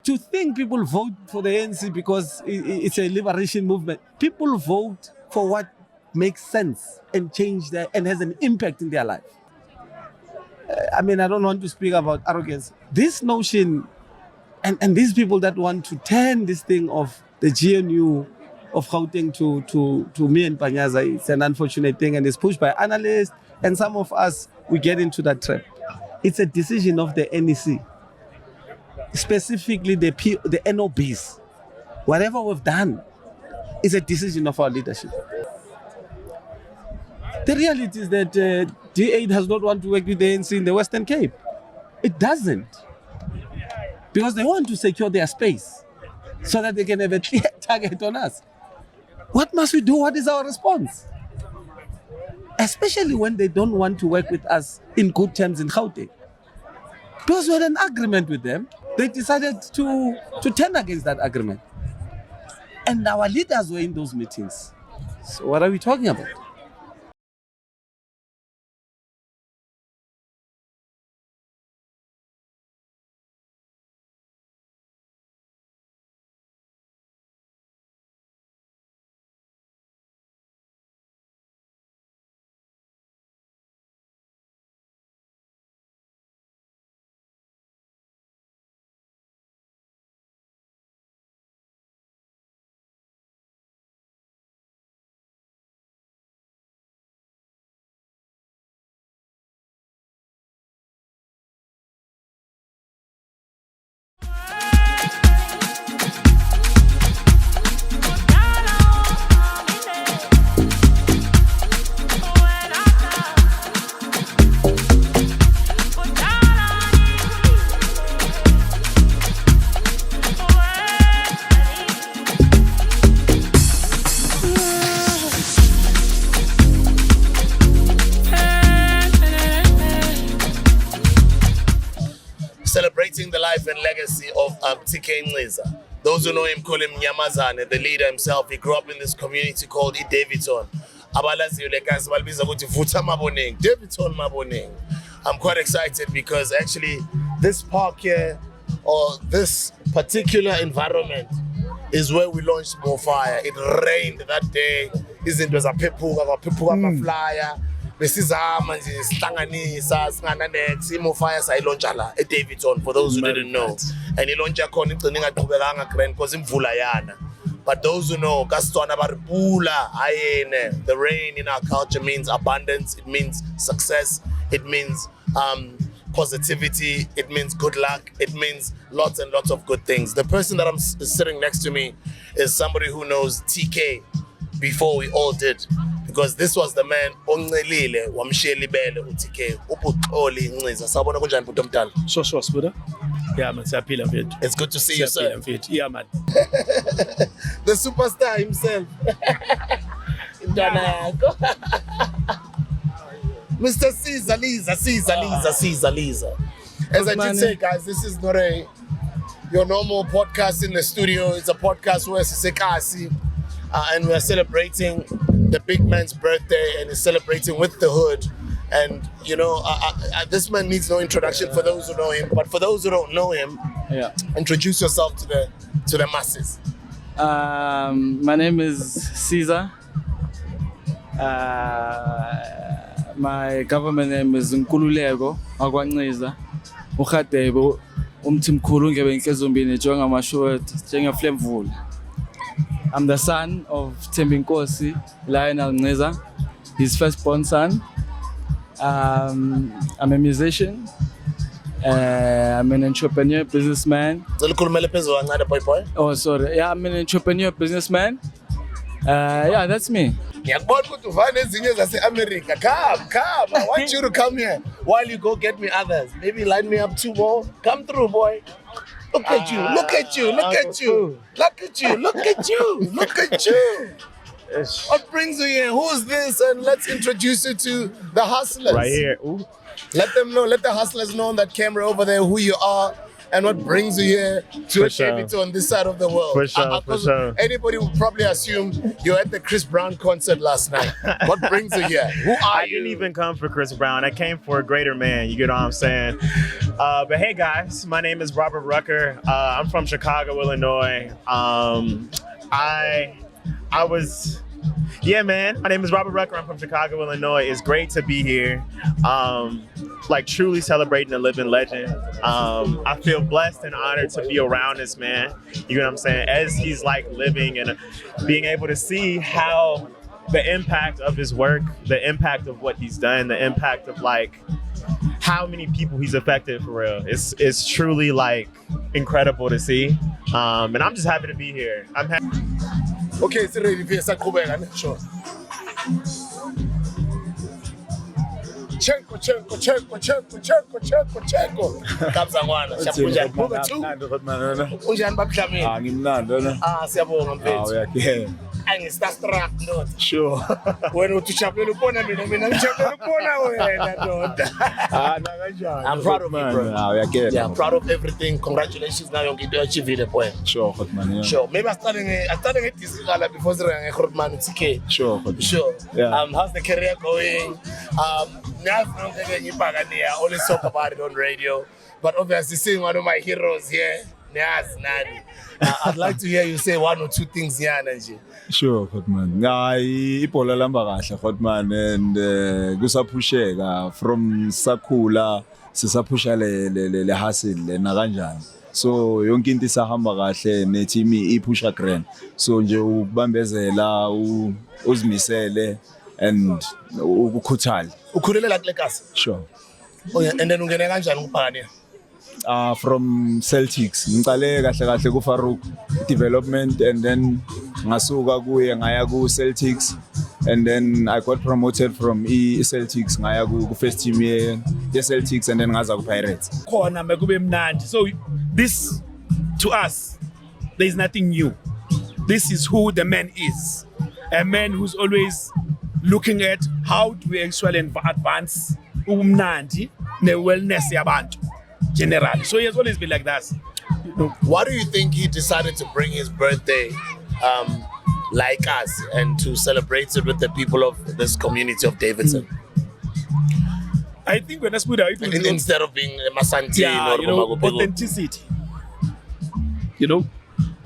to think people vote for the ANC because it's a liberation movement. People vote for what makes sense and and has an impact in their life. I mean, I don't want to speak about arrogance. This notion and these people that want to turn this thing of the GNU of Gauteng to me and Panyaza, it's an unfortunate thing and it's pushed by analysts and some of us, we get into that trap. It's a decision of the NEC, specifically the NOBs. Whatever we've done is a decision of our leadership. The reality is that D8 does not want to work with the ANC in the Western Cape. It doesn't. Because they want to secure their space so that they can have a clear target on us. What must we do? What is our response? Especially when they don't want to work with us in good terms in Gauteng. Because we had an agreement with them, they decided to turn against that agreement. And our leaders were in those meetings. So what are we talking about? Celebrating the life and legacy of TK Nciza. Those who know him call him Nyamazane, the leader himself. He grew up in this community called Davidson. Davidson Maboneng. I'm quite excited because actually this park here, or this particular environment, is where we launched More Fire. It rained that day. It was a pepuga flyer. Besizama nje sihlanganisa singananexi imofire sayilontsha la eDavidson for those who didn't know, and ilontsha khona igcina ingaqhubekanga grand because imvula yana. But those who know, kasitswana baripula ayene. The rain in our culture means abundance, it means success, it means positivity, it means good luck, it means lots and lots of good things. The person that I'm sitting next to me is somebody who knows TK before we all did. Because this was the man oncelile wamshelibele uTK ubuxoli Nciza. Sawubona kunjani bhuti omdala? So brother. Yeah man, siyaphila mfethu. It's good to see you, sir. Mfethu. Yeah man. The superstar himself. Intwana yakho. Mr. Nciza. As I did say, guys, this is not your normal podcast in the studio. It's a podcast where Sisekasi and we're celebrating the big man's birthday, and is celebrating with the hood. And you know, this man needs no introduction for those who know him, but for those who don't know him, introduce yourself to the masses. My name is Nciza. My government name is Nkululeko Nciza. Ukhatebo umthimkhulu ngebe inkezombini jonga mashort njenga Flemvula. I'm the son of Thembinkosi Lionel Nciza, his firstborn son. I'm a musician. I'm an entrepreneur, businessman. Oh, sorry. Yeah, I'm an entrepreneur, businessman. Yeah, that's me. Come. I want you to come here while you go get me others. Maybe line me up 2 more. Come through, boy. Look at you. What brings you here? Who's this? And let's introduce you to the hustlers. Right here. Ooh. Let them know, let the hustlers know on that camera over there who you are. and what brings you here to For sure. Davidson on this side of the world. For sure, for 'Cause sure. Anybody would probably assume you're at the Chris Brown concert last night. What brings you here? Who are I you? didn't even come for Chris Brown. I came for a greater man. You get what I'm saying? But hey, guys, my name is Robert Rucker. I'm from Chicago, Illinois. Yeah, man. My name is Robert Rucker. I'm from Chicago, Illinois. It's great to be here. Like truly celebrating a living legend. I feel blessed and honored to be around this man. You know what I'm saying? As he's like living and being able to see how the impact of his work, the impact of what he's done, the impact of like how many people he's affected for real. It's truly like incredible to see. And I'm just happy to be here. I'm happy. Okay, it's ready for you. Sure. Chenko. Kabzangwana. Siyaphunjani. Buka two. Unjani babhlamini? Ngimnandi wena. Siyabonga mfethu. Uyakhe. Angi-starstruck ndoda. Sure. Wena uthi ujabulela ukubona mina ngijabulela ukubona wena ndoda. Nakanjani? I'm proud of you, bro. Uyakhe. Yeah, I'm proud of everything. Congratulations na yonke into oyachivile boy. Sure, Khotman. Yeah. Sure. Maybe I started nge-discala before sirenga nge-Grootman TK. Sure, Khotman. Sure. Yeah. How's the career going? I always talk about it on radio, but obviously seeing one of my heroes here, I'd like to hear you say one or two things here, Nanji. Sure, Khotman. Ibhola lihamba kahle, Khotman, and kusaphusheka from sakhula sisaphusha le hustle na kanjani. So yonke into isahamba kahle ne-team iphusha grand. So nje ubambezela uzimisele and ukhuthale. Ukhulele la kule kasi? Sure. Oh yeah, and then ungene kanjani kuphakani? From Celtics ngiqale kahle ku Farouk development, and then ngasuka kuye ngaya ku Celtics, and then I got promoted from Celtics ngaya ku first team ye Celtics, and then ngaza ku Pirates. Khona makube mnandi. So this to us there is nothing new. This is who the man is. A man who's always looking at how do we actually advance umnandi ne wellness yabantu generally. So he has always been like that. You know. Why do you think he decided to bring his birthday like us and to celebrate it with the people of this community of Davidson? I think when I put out Instead of being a Masanti, yeah, or you know, authenticity. You know,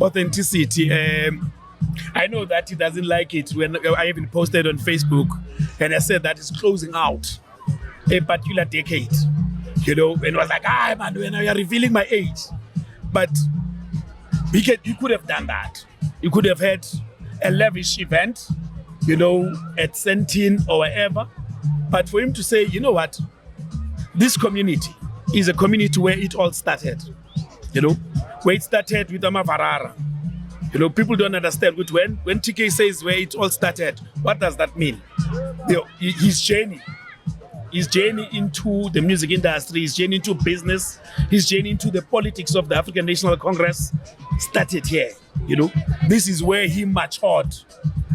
authenticity. I know that he doesn't like it when I even posted on Facebook and I said that it's closing out a particular decade. You know, and it was like, man, when you are revealing my age. But you could have done that. You could have had a lavish event, you know, at Sentin or wherever. But for him to say, you know what, this community is a community where it all started. You know, where it started with Amavarara. You know, people don't understand when TK says where it all started, what does that mean? You know, his journey into the music industry, his journey into business, his journey into the politics of the African National Congress started here. You know, this is where he matured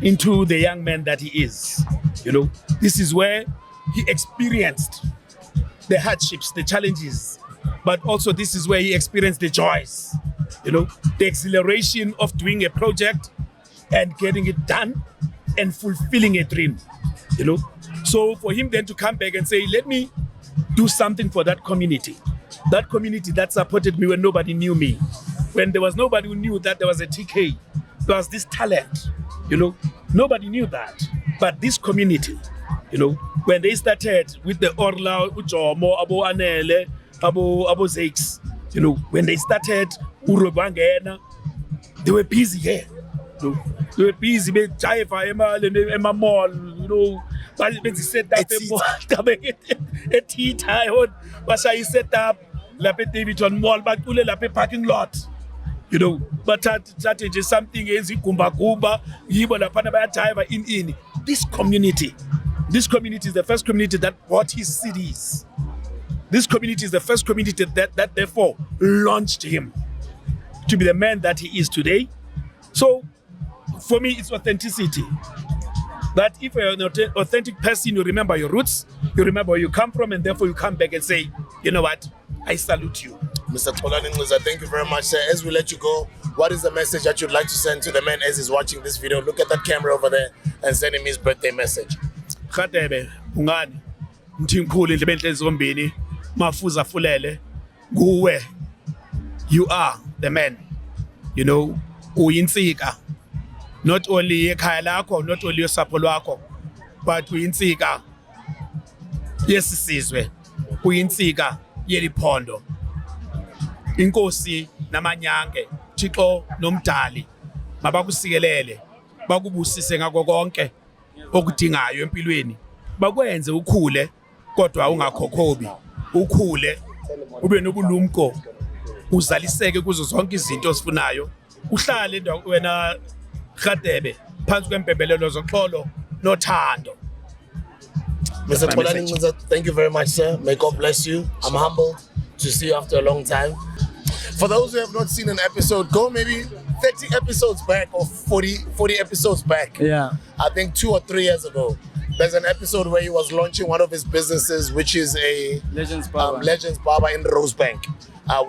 into the young man that he is. You know, this is where he experienced the hardships, the challenges, but also this is where he experienced the joys. You know, the exhilaration of doing a project and getting it done and fulfilling a dream. You know, so for him then to come back and say, let me do something for that community that supported me when nobody knew me, when there was nobody who knew that there was a TK, there was this talent, you know, nobody knew that. But this community, you know, when they started with the Orla, Ujomo, Abo Anele, Abo Zakes, you know, when they started Urubangena, they were busy here. You know, they were busy with Jaifa, Emma Mall, you know. But he set up a tea time, but he set up Lape Davidson Mall, but Lape parking lot. You know, but that is something is Kumba, Yibola Panabaya Jaiva in. This community is the first community that bought his CDs. This community is the first community that therefore launched him to be the man that he is today. So for me, it's authenticity. That if you're an authentic person, you remember your roots, you remember where you come from, and therefore you come back and say, you know what, I salute you. Mr. Nciza, thank you very much, sir. As we let you go, what is the message that you'd like to send to the man as he's watching this video? Look at that camera over there and send him his birthday message. Khadebe ungani mthimkhulu endlebeni hlezi zombini mafuza fulele kuwe you are the man, you know, uyinsika not only ekhaya lakho, not only usapho lwakho, but uyinsika yesisizwe, uyinsika yeliphondo. Inkosi namanyange Thixo nomdali mabakusikelele bakubusise ngako konke okudingayo empilweni, bakwenze ukhule kodwa ungakhokhobi, ukhule ube nobulumko, uzaliseke kuzo zonke izinto osifunayo, uhlale wena Khadebe phansi kwempembelelo zoxolo nothando. Mr. Nciza, thank you very much, sir. May God bless you. I'm humbled to see you after a long time. For those who have not seen an episode, go maybe 30 episodes back or 40 episodes back. Yeah. I think 2 or 3 years ago. There's an episode where he was launching one of his businesses, which is a Legends Barber. Legends Barber in Rosebank.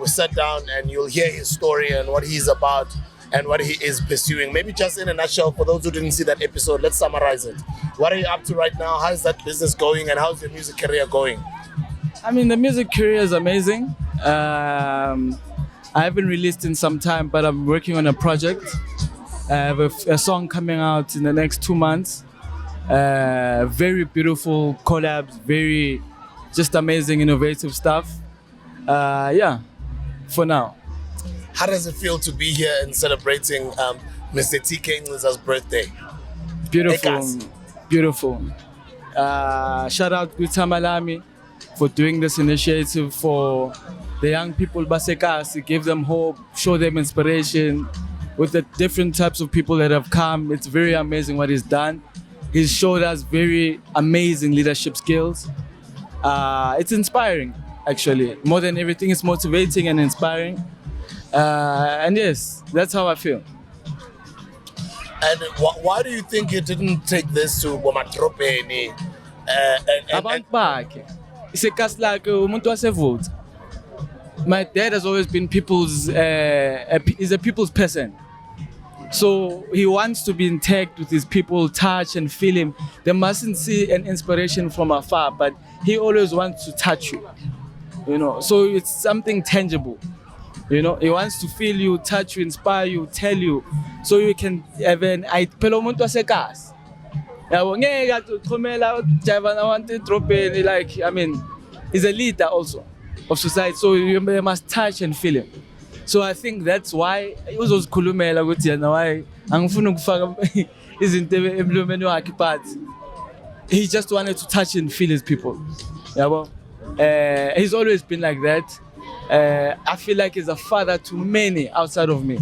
We sat down and you'll hear his story and what he's about and what he is pursuing. Maybe just in a nutshell, for those who didn't see that episode, let's summarize it. What are you up to right now? How is that business going and how's your music career going? I mean, the music career is amazing. I haven't released in some time, but I'm working on a project. I have a song coming out in the next 2 months. Very beautiful collabs, very just amazing, innovative stuff. Yeah, for now. How does it feel to be here and celebrating Mr. TK Nciza's birthday? Beautiful, Ekas. beautiful. Shout out to Tshabalala for doing this initiative for the young people Basekasi, give them hope, show them inspiration with the different types of people that have come. It's very amazing what he's done. He's showed us very amazing leadership skills. It's inspiring, actually. More than everything, it's motivating and inspiring. And yes, that's how I feel. And why do you think you didn't take this to Bomatropeni? Abantu bakhe. Isekhasi lakhe umuntu waseVuta. My dad has always been he's a people's person. So he wants to be intact with his people, touch and feel him. They mustn't see an inspiration from afar, but he always wants to touch you. You know, so it's something tangible. You know, he wants to feel you, touch you, inspire you, tell you, so you can even phela umuntu wasekhasi. Yabo ngeke athi uqhumela uJava nawantu edrobheni, like, I mean, he's a leader also of society, so you must touch and feel him. So I think that's why uzozikhulumela ukuthi yena why angifuni ukufaka izinto emlomeni wakhe, but he just wanted to touch and feel his people. Yabo. He's always been like that. I feel like he's a father to many outside of me,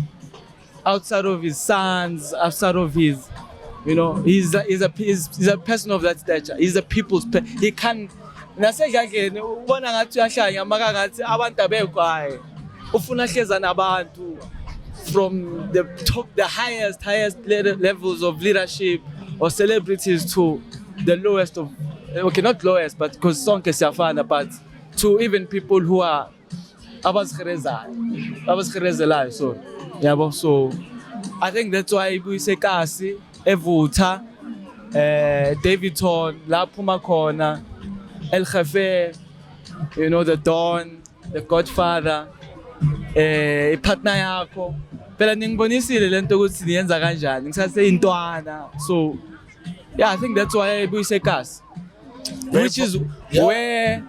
outside of his sons, outside of his, you know, he's a person of that stature. He's a people's he can nasejake ubona ngathi uyahlanya maka ngathi abantu abekho hayi ufuna hleza nabantu from the top, the highest levels of leadership or celebrities to the lowest of, okay, not lowest, but because sonke siyafana, but to even people who are abazikherezelayo. So yabo, so I think that's why Isekasi eVuta, Davidton la phuma khona, El Jefe, you know, the Don, the Godfather, partner yakho phela ningibonisile lento ukuthi niyenza kanjani ngisase intwana. So yeah, I think that's why Isekasi, which is where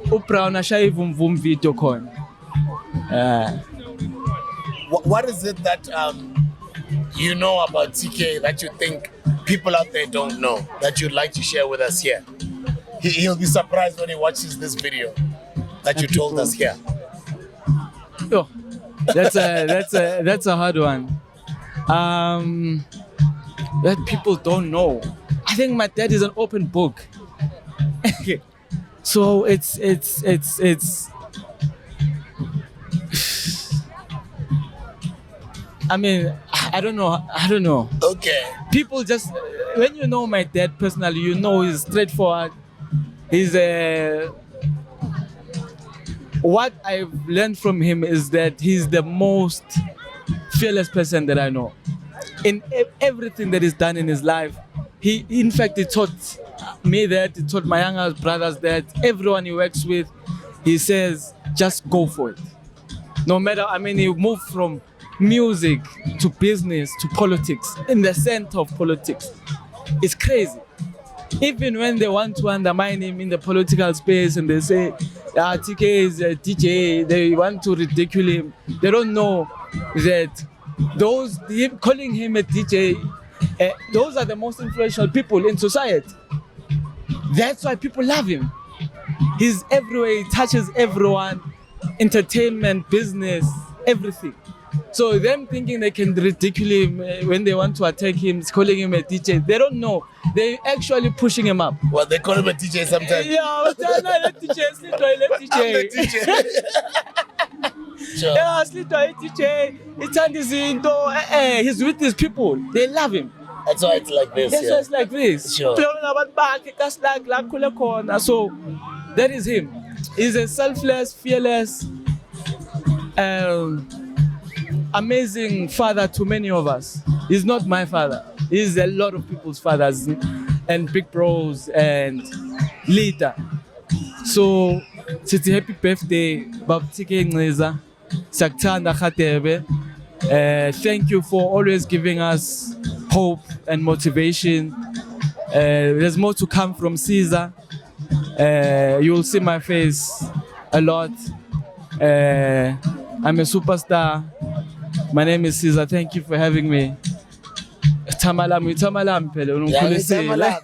uBrown ashaya ivumvum video khona. What is it that you know about TK that you think people out there don't know that you'd like to share with us here? He'll be surprised when he watches this video that you told us here. Yo, that's a hard one. That people don't know. I think my dad is an open book. So it's I mean, I don't know. Okay. People just, when you know my dad personally, you know he's straightforward. He's what I've learned from him is that he's the most fearless person that I know. In everything that he's done in his life, he taught me that, he taught my younger brothers that, everyone he works with, he says, just go for it. No matter, he moved from music to business to politics, in the center of politics. It's crazy. Even when they want to undermine him in the political space and they say, TK is a DJ, they want to ridicule him, they don't know that calling him a DJ, those are the most influential people in society. That's why people love him. He's everywhere, he touches everyone, entertainment, business, everything. So them thinking they can ridicule him when they want to attack him, calling him a DJ, they don't know. They're actually pushing him up. Well, they call him a DJ sometimes. Yeah, let DJ. Sure. Yeah, DJ. He's with his people. They love him. That's why it's like this. That's why it's like this. Sure. So that is him. He's a selfless, fearless, amazing father to many of us. He's not my father. He's a lot of people's fathers and big bros and leader. So, it's a happy birthday, Babtike Nciza. Saktanda Khatebe. Thank you for always giving us hope and motivation. There's more to come from Nciza. You'll see my face a lot. I'm a superstar. My name is Nciza. Thank you for having me. Tamalam,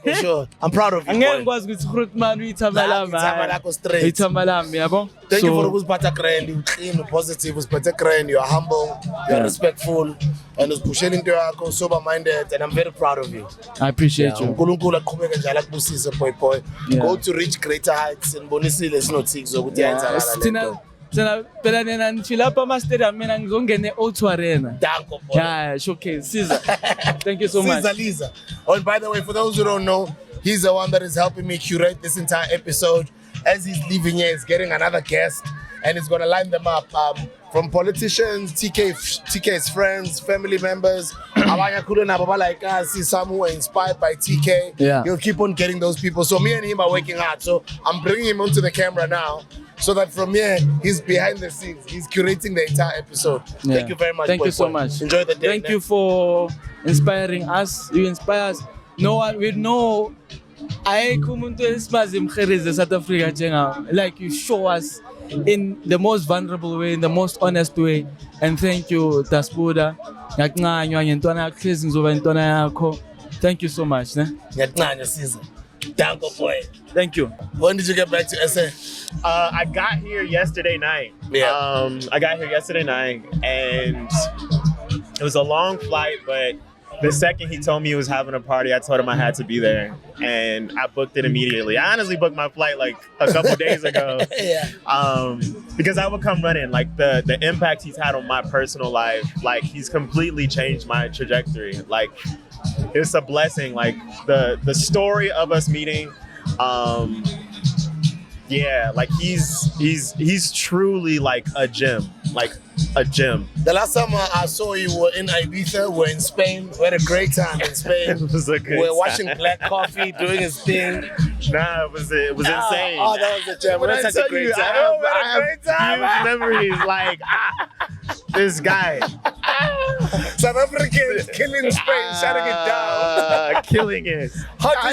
for sure. I'm proud of you. Boy. Thank you for you're positive, you're humble, you're respectful, and you're pushing into your sober-minded, and I'm very proud of you. I appreciate you. Go to reach greater heights and Bonisile not six. Yeah, showcase. Nciza. Thank you so much. Nciza. Oh, and by the way, for those who don't know, he's the one that is helping me curate this entire episode. As he's leaving here, he's getting another guest, and he's gonna line them up from politicians, TK's friends, family members. Like see some who are inspired by TK. Yeah. He'll keep on getting those people. So me and him are working hard. So I'm bringing him onto the camera now, so that from here he's behind the scenes. He's curating the entire episode. Yeah. Thank you very much. Thank you so much. Enjoy the day. Thank you for inspiring us. You inspire us. No one will know. South Africa, like you show us in the most vulnerable way, in the most honest way. And thank you, Daspuda. Thank you so much. Thank you. When did you get back to SA? I got here yesterday night. Yeah. I got here yesterday night, and it was a long flight, but the second he told me he was having a party, I told him I had to be there, and I booked it immediately. I honestly booked my flight like a couple days ago. Yeah. Because I would come running. Like the impact he's had on my personal life, like he's completely changed my trajectory. Like it's a blessing. Like the story of us meeting, yeah, like he's truly like a gem. Like a gem. The last time I saw you were in Ibiza, we're in Spain. We had a great time in Spain. It was a great We're time. watching Black Coffee doing his thing. Nah, it was insane. Oh, that was a gem. We had such a great time. I have huge memories. Like this guy, South Africans killing Spain, shutting it down, killing it. How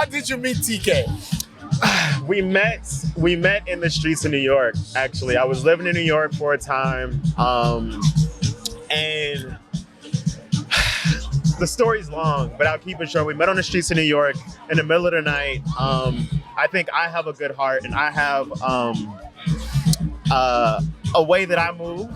did you meet TK? We met in the streets of New York, actually. I was living in New York for a time, and the story's long, but I'll keep it short. We met on the streets of New York in the middle of the night. I think I have a good heart, and I have a way that I move,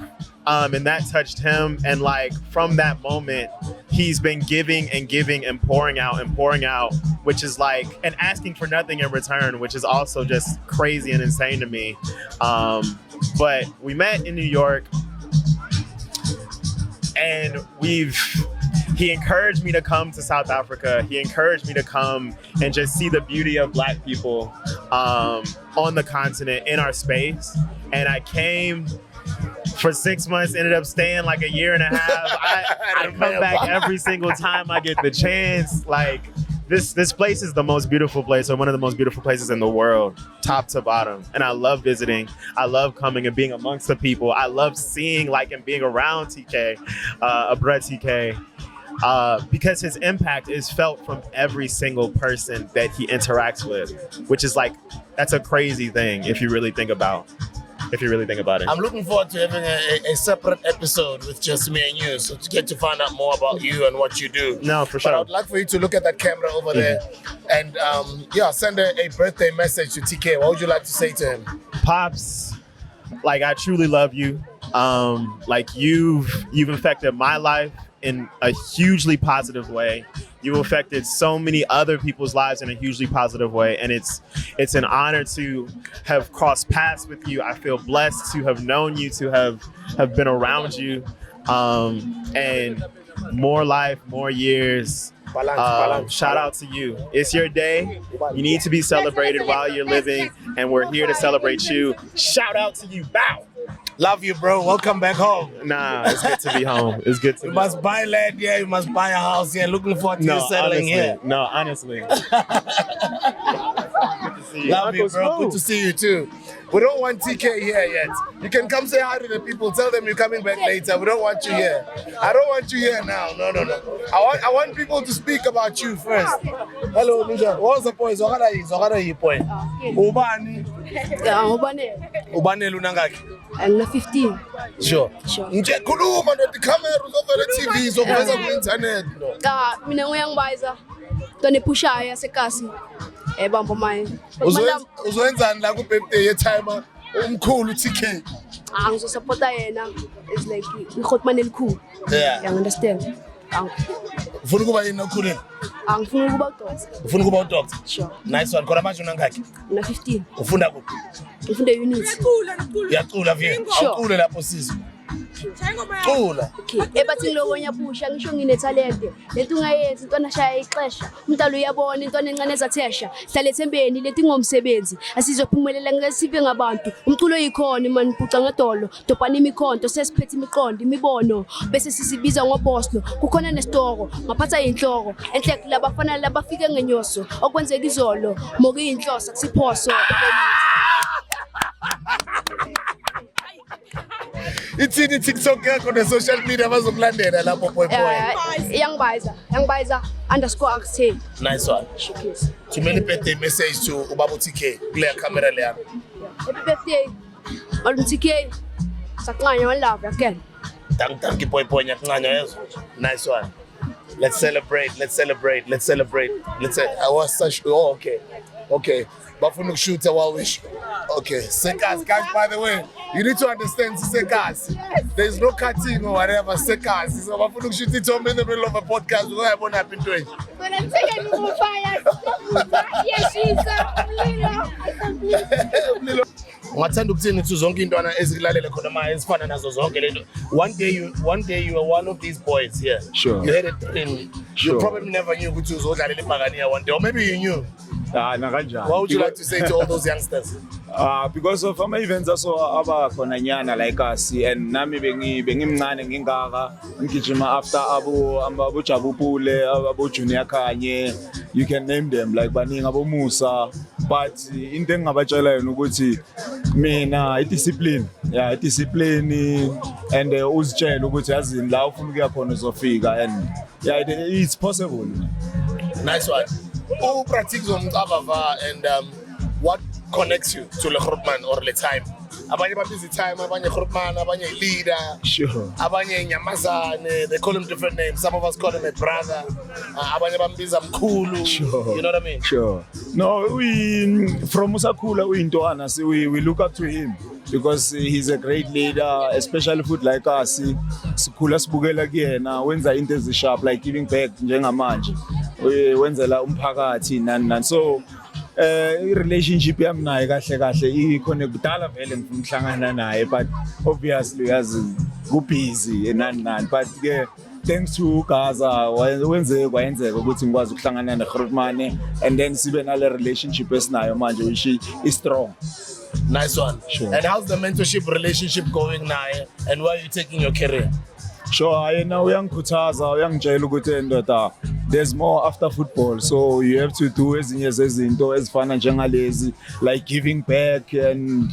and that touched him. And like from that moment, he's been giving and giving and pouring out, which is like, and asking for nothing in return, which is also just crazy and insane to me. But we met in New York, and he encouraged me to come to South Africa. He encouraged me to come and just see the beauty of Black people on the continent, in our space. and I came for 6 months, ended up staying like a year and a half. I come back every single time I get the chance. Like this place is the most beautiful place, or one of the most beautiful places in the world, top to bottom. And I love visiting. I love coming and being amongst the people. I love seeing and being around TK, Brett TK. Because his impact is felt from every single person that he interacts with, which is that's a crazy thing if you really think about it. I'm looking forward to having a separate episode with just me and you, so to get to find out more about you and what you do. No, for sure. But I would like for you to look at that camera over there and send a birthday message to TK. What would you like to say to him? Pops, I truly love you. You've affected my life in a hugely positive way. You affected so many other people's lives in a hugely positive way, and it's an honor to have crossed paths with you. I feel blessed to have known you, to have been around you, and more life, more years. Shout out to you. It's your day. You need to be celebrated while you're living, and we're here to celebrate you. Shout out to you. Bow. Love you, bro. Welcome back home. Nah, it's good to be home. It's good to You be must buy land here. You must buy a house here. Looking forward to you settling here. No, honestly. Love you, bro. Good to see you too. We don't want TK here yet. You can come say hi to the people. Tell them you're coming back later. We don't want you here. I don't want you here now. No. I want people to speak about you first. Hello, Nisha. What's the point? Zahara yi point. Ubani. Ubani lunangaki. I'm 15. Sure. Nje khuluma no camera uzovela TV zoveza ku internet no. Mina ngoyangibaiza. Tone pusha yasekasi. Bamba mine. Uzwenzani la ku birthday ye timer umkhulu TK. Ngizosupporta yena. It's like ikhotman elikhulu. Yeah. You understand? Ufuna kuba yini okhuleni? Angifuna ukuba udoctor. Ufuna kuba udoctor? Sure. Nice one. Khona manje unangaki? Mina 15. Ufunda kuphi? Ngifunda unit. Uyacula vye. Awucule lapho sizwe. Cula. Okay. Ebathini lokonya pusha ngisho nginetalente. Lento ungayenzi into nashaya ixesha. Umntalo uyabona into encane ezathesha. Hlala ethembeni leti ngomsebenzi. Asizophumelela ngesibe ngabantu. Umculo yikhona man puca ngedolo. Dobhana imikhonto sesiphethe imiqondo imibono. Bese sisibiza ngobosno. Kukhona nesitoro. Ngaphatha inhloko. Enhleki labafana labafike ngenyoso. Okwenzeka izolo. Moke inhloso kusiphoso. Ithini TikTok yakho ne social media bazokulandela lapho boy. Yangibaiza _Axel. Nice one. To many birthday message to Ubaba TK. Clear camera le yakho. Happy birthday. Ubaba TK. Saklanya walava again. Thank you boy nyakuncanya yezo. Nice one. Let's celebrate. I was such okay. Bafuna ukushoota while we okay. Sekas, guys, by the way, you need to understand Sekas. There's no cutting or whatever. Sekas. So bafuna ukushoota it in the middle of a podcast. What happened to it? But I'm taking you fire. Yes, she's Ungathanda ukuthini ukuthi zonke intwana ezikulalele khona manje ezifana nazo zonke lento. One day you were one of these boys here. Sure. You had a dream. Sure. You probably never knew ukuthi uzodlalela eBhakania one day, or maybe you knew. Nakanjani. What would you like to say to all those youngsters? Because of ama events aso aba khona nyana like us, and nami bengimncane ngingaka ngigijima after abo Jabupule, abo Junior Kanye, you can name them like baningi abo Musa, but into engabatshela yona ukuthi mina discipline and uzitshela ukuthi yazini la ufuna ukuya khona uzofika, and yeah, it's possible. Nice one. Who practices on Tshabalala and what connects you to the Khumalo or the time? Abanye busy time, abanye Khumalo, abanye leader, Sure. abanye nyamazane, they call him different names. Some of us call him a brother. Abanye bambiza mkhulu. Sure. You know what I mean? Sure. No, from Musakula we look up to him because he's a great leader, especially food like us. Sikhula sibukela kuyena wenza into ezisharp like giving back njengamanje. Wenzela umphakathi nani. So i-relationship yami naye kahle ikhona kudala vele ngikuhlangana naye, but obviously yazi kubusy nani, but ke thanks to Gaza kwayenzeka ukuthi ngikwazi ukuhlangana neGrootman and then sibe nale relationship esinayo manje which is strong. Nice one. Sure. And how's the mentorship relationship going now? And where are you taking your career? Sure, yena uyangikhuthaza uyangitshela ukuthi ndoda there's more after football, so you have to do ezinye zezinto ezifana njengalezi like giving back and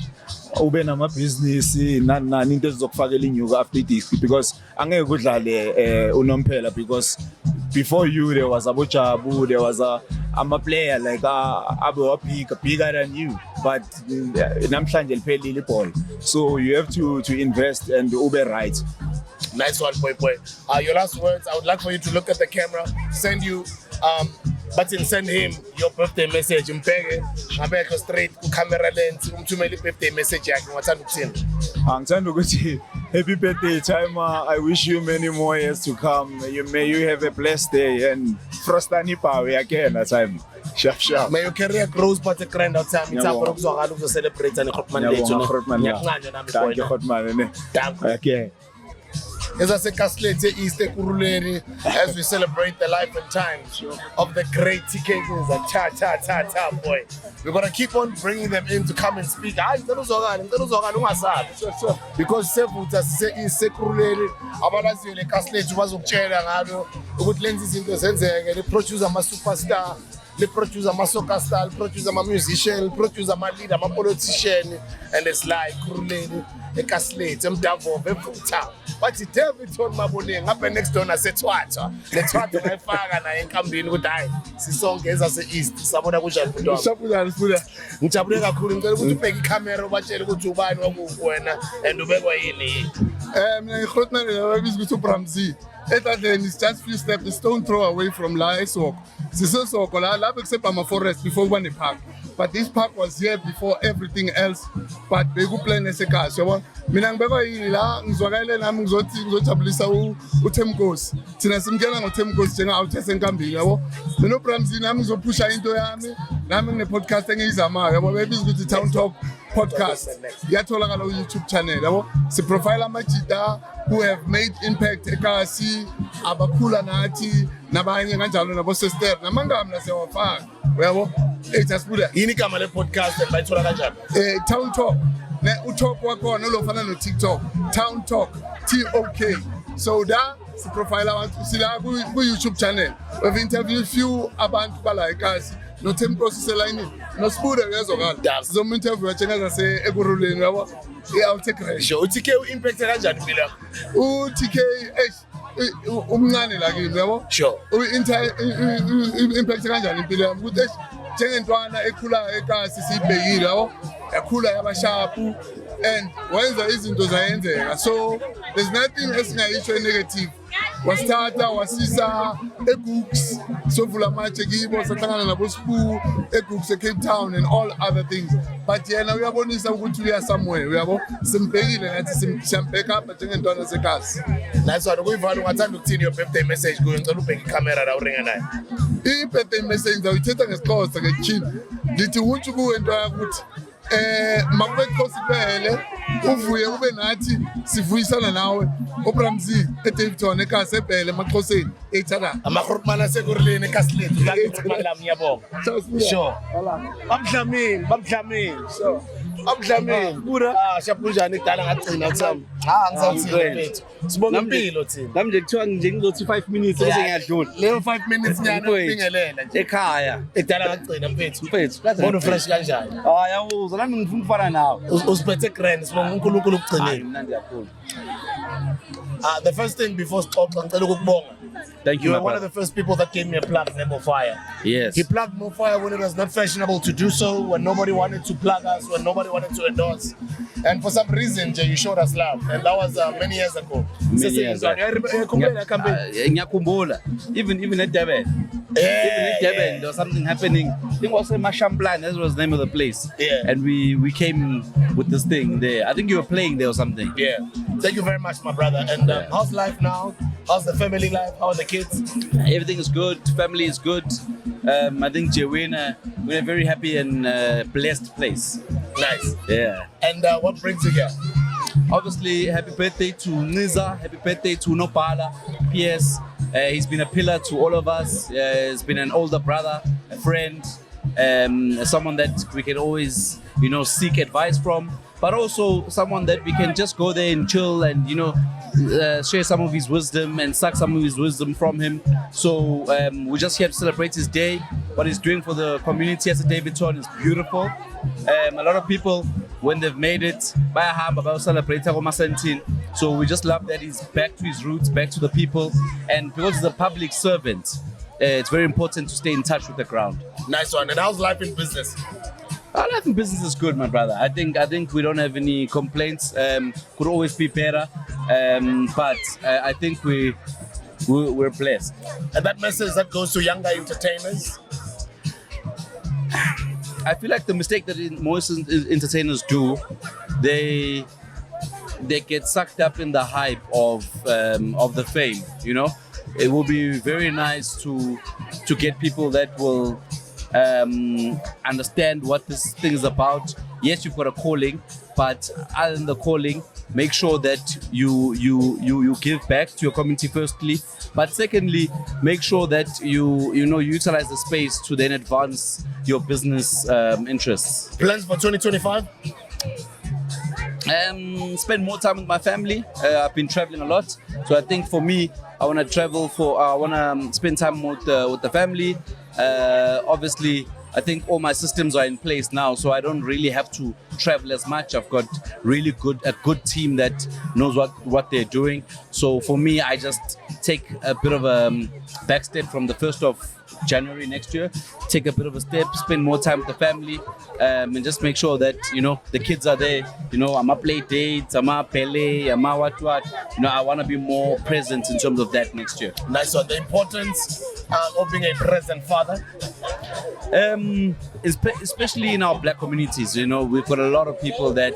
ube nama-business nani into ezizokufakela inyuka after i-disc because angeke udlale unomphela because before you there was abojabu, there was ama-player like bigger than you, but namhlanje liphelile ibhola, so you have to invest and ube right. Nice one, boy. Your last words, I would like for you to look at the camera, send him your birthday message. Mpege, ngabekho straight ku camera lens, umthumele i-birthday message yakhe ngathanda ukuthini. Ngithanda ukuthi happy birthday Timer. I wish you many more years to come. May you have a blessed day and frostani power again Timer. Sharp. May your career grows but a grand out time. It's up for ukuzwakala ukuzocelebrate and Khumalo Khumalo. Okay. As I say, Kaslete East Kuruleni, as we celebrate the life and times of the great TK Cha boy. We're gonna keep on bringing them in to come and speak. Because Sevuta is Kuruleni, Abalazi le Kaslete was ukutshela ngalo ukuthi lenza izinto zenzeke, le produce ama superstar, le produce ama soccer star, le produce ama musician, le produce ama leader, ama politician, and it's like Kuruleni. Ekaslete mdavo bevutha bathi David on maboneng ngapha next door naseThwatha leThwatha ngayifaka naye enkambini ukuthi hayi sisonke ezase East sabona kunjani futhi ngijabule kakhulu ngicela ukuthi ubheke i-camera ubatshele ukuthi ubani wakuwena and ubekwa yini mina ngikhotmele lababiza ukuthi uBramzi etadleni is just few steps the stone throw away from la esoko sisesoko la bekusebha ama forest before kuba nepark. But this park was here before everything else. But bekuplan esekhaya yabo. Mina ngibekwa yini la ngizwakayele nami ngizojabulisa uThemkosi. Thina simkela ngoThemkosi njenga-outers enkambini yabo. Mina uBramzi nami ngizophusha into yami. Nami ngine-podcast engiyizamayo yabo. Bebiza ukuthi Town Talk podcast. Iyatholakala ku-YouTube channel yabo. Siprofile amajita who have made impact ekhaya abakhula nathi nabanye kanjalo nabo sister namangami nasewafaka. Yabo. Jaspuda yini igama le podcast bayithola kanjani Town Talk utalk wakhona olofana no TikTok Town Talk TOK so da si profile abantu sila ku YouTube channel we've interviewed few abantu bala ekhasi no Themkosi selayini no Spuda uyazokala sizoma interview channel zase ekuruleni yabo i-outtake ratio uTK impact kanjani impilo yakho uTK umncane la kimi yabo sure impact kanjani impilo yami ukuthi njengentwana ekhula ekhasi sibhekile yabo yakhula yabashapu and wenza izinto zayenzeka so there's nothing esingayisho negative wasithatha wasisa eGooks sovula amatshe kibo sahlangana nabo Spu eGooks eCape Town and all other things but yena uyabonisa ukuthi uya somewhere uyabo simbhekile ngathi siyambeka apha njengentwana sekhasi nice one kuyivala ungathanda ukuthini your birthday message kuyo ngicela ubheke i-camera la uringa naye i-birthday message ngiyithetha ngesixhosa ngechini ndithi uthi kuwe into yakuthi makube Khosi phele uvuye ube nathi sivuyisana nawe uBramzi eDaveyton ekhasi eBhele eMaxhoseni ethana amaGroupman asekuruleni eKaslete la ngiyabonga sure bamdlamini sure abudlamini shapunjani idala ngagcina kusami ngisawuthini mfethu sibonga impilo thina nami nje kuthiwa nje ngizothi 5 minutes bese ngiyadlula leyo 5 minutes nyana ubingelela nje ekhaya idala ngagcina mfethu bona fresh kanjani yawuza nami ngifuna ukufana nawe usiphethe grand sibonga uNkulunkulu ukugcinile mnandi kakhulu the first thing before sixoxa ngicela ukukubonga. Thank you. You were one of the first people that gave me a plug for More Fire. Yes. He plugged More Fire when it was not fashionable to do so, when nobody wanted to plug us, when nobody wanted to endorse. And for some reason, Jay, you showed us love. And that was many years ago. Many years ago. Even at Durban. Even at Durban, there was something happening. I think it was in Mashamplan, that was the name of the place. Yeah. And we came with this thing there. I think you were playing there or something. Yeah. Thank you very much, my brother. And how's life now? How's the family life? How are the kids? Everything is good. Family is good. I think Jay, we're in a very happy and blessed place. Nice. Yeah. And what brings you here? Obviously, happy birthday to Nciza. Happy birthday to Nopala. PS. He's been a pillar to all of us. He's been an older brother, a friend, someone that we can always seek advice from, but also someone that we can just go there and chill and share some of his wisdom and suck some of his wisdom from him. So we're just here to celebrate his day. What he's doing for the community as a Davidson is beautiful. A lot of people, when they've made it, celebrate. So we just love that he's back to his roots, back to the people, and because he's a public servant, it's very important to stay in touch with the ground. Nice one. And how's life in business? Our life in business is good, my brother. I think we don't have any complaints. Could always be better, but I think we're blessed. And that message that goes to younger entertainers? I feel like the mistake that most entertainers do, they get sucked up in the hype of the fame. It will be very nice to get people that will understand what this thing is about. Yes, you've got a calling, but other than the calling, make sure that you give back to your community firstly, but secondly, make sure that you utilize the space to then advance your business interests. Plans for 2025? Spend more time with my family. I've been traveling a lot, so I think for me, I want to spend time with the family. Obviously, I think all my systems are in place now, so I don't really have to travel as much. I've got a good team that knows what they're doing. So for me, I just take a bit of a back step from the 1st of January next year, take a bit of a step, spend more time with the family, and just make sure that the kids are there. I'm a play dates, I'm a pele, I'm a what. I want to be more present in terms of that next year. Nice one. The importance of being a present father. Especially in our black communities, we've got a lot of people that,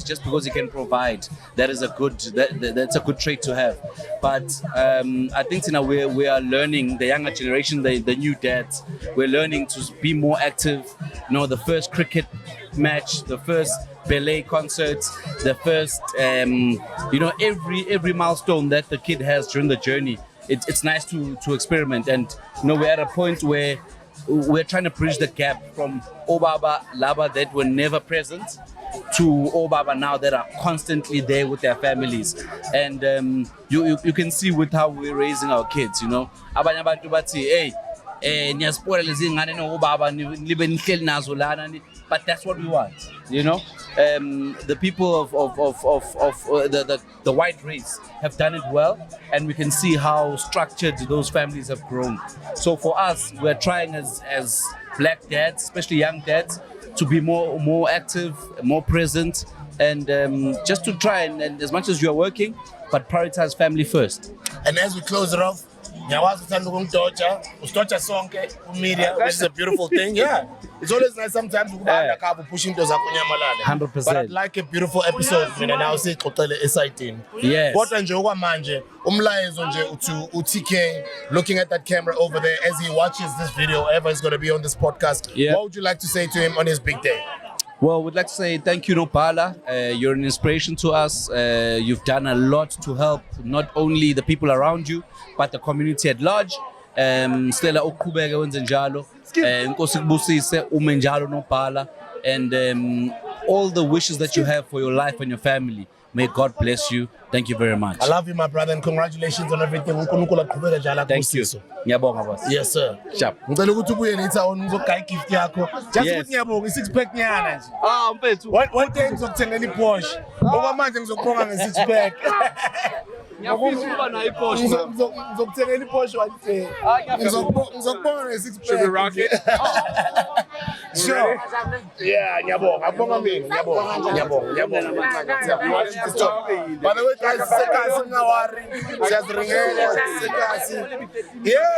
just because he can provide, that's a good trait to have. But I think we are learning, the younger generation, the new dads, we're learning to be more active. The first cricket match, the first ballet concert, the first, every milestone that the kid has during the journey. It's nice to experiment, and we're at a point where we're trying to bridge the gap from Obaba Laba that were never present to Obaba now that are constantly there with their families. And you can see with how we're raising our kids, Abanye abantu bathi, hey, niyasipora lezi ngane noBaba nibe nihleli nazo lana, but that's what we want, the people of the white race have done it well, and we can see how structured those families have grown. So for us, we're trying as black dads, especially young dads, to be more active, more present, and just to try and as much as you're working, but prioritize family first. And as we close it off, media, which is a beautiful thing. Yeah, it's always nice sometimes to pushing those 100%. But I'd like a beautiful episode. And I'll say exciting. Yes. What UTK looking at that camera over there as he watches this video, ever is going to be on this podcast. Yeah. What would you like to say to him on his big day? Well, we'd like to say thank you, Nopala. You're an inspiration to us. You've done a lot to help not only the people around you, but the community at large. Stella Okubega wenze njalo. Nkosi kubusise ume njalo Nopala. And all the wishes that you have for your life and your family. May God bless you. Thank you very much. I love you, my brother, and congratulations on everything. Thank you. Ngiyabonga boss. Yes, sir. Sharp. Ngicela ukuthi ubuye later on uzogayi gift yakho. Just ukuthi ngiyabonga i-six pack nyana nje. Mfethu. One day ngizokuthengela iPorsche. Okwamanje ngizokubonga nge-six pack. Ngiyafisa ukuba nayo iPorsche. Ngizokuthengela iPorsche one day. Ngizokubonga nge-six pack. Should we rock it? Sure. Yeah, ngiyabonga. Ngiyabonga mina. Ngiyabonga. By the way, guys, sekasi ngawari. Siyaziringela sekasi. Yeah.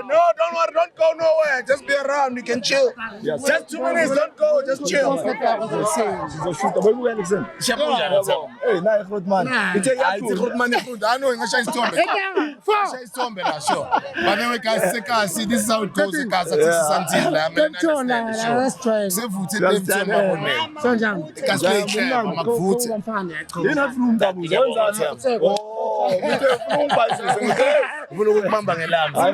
No, don't worry. Don't go nowhere. Just be around. You can chill. Yes. Just 2 minutes. Don't go. Just chill. Hey, naye Grootman. I know ngashaya isithombe. Ngashaya isithombe la, sure. By the way, guys, sekasi. This is how it goes. Sekasi Nciza. Let's try. Sevuthe lemthombe. Sonjani? Ikasiphe makuvuthe. Mfana. Yena ufuna umdabuzo. Oh, ngithe ufuna ungibazise. ufuna ukubamba ngelamba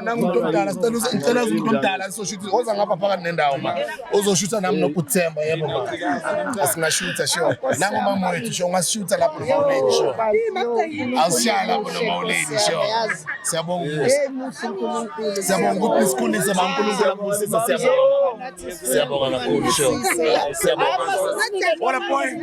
nangumuntu omdala ngicela umuntu omdala sizoshuthi oza ngapha phakathi nendawo ma uzoshutha nami nokuthemba yebo ma asingashutha sure nangumama wethu sure ungasishutha lapho nomawuleni sure awusishaya lapho nomawuleni sure siyabonga ukuthi siyabonga ukuthi isikhulise bankulunkulu akubusisa siyabonga kakhulu sure siyabonga what a point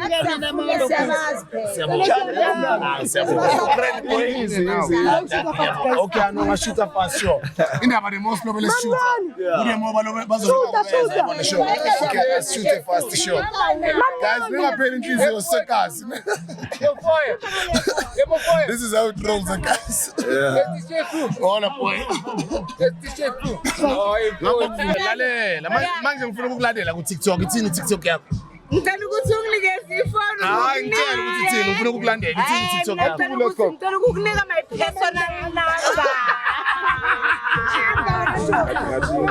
okay I know ungashuta fast sure indaba the most global shoot ule moba lo bazokwenza yabona sure okay let's shoot it fast sure guys ningapheli inhliziyo sekazi this is how it rolls guys all a point lalela manje ngifuna ukukulandela ku TikTok ithini TikTok yakho ngicela ukuthi unginikeze ifoni hayi ngicela ukuthi ithini ufuna ukukulandela ithini TikTok yakho ngicela ukukunika my personal number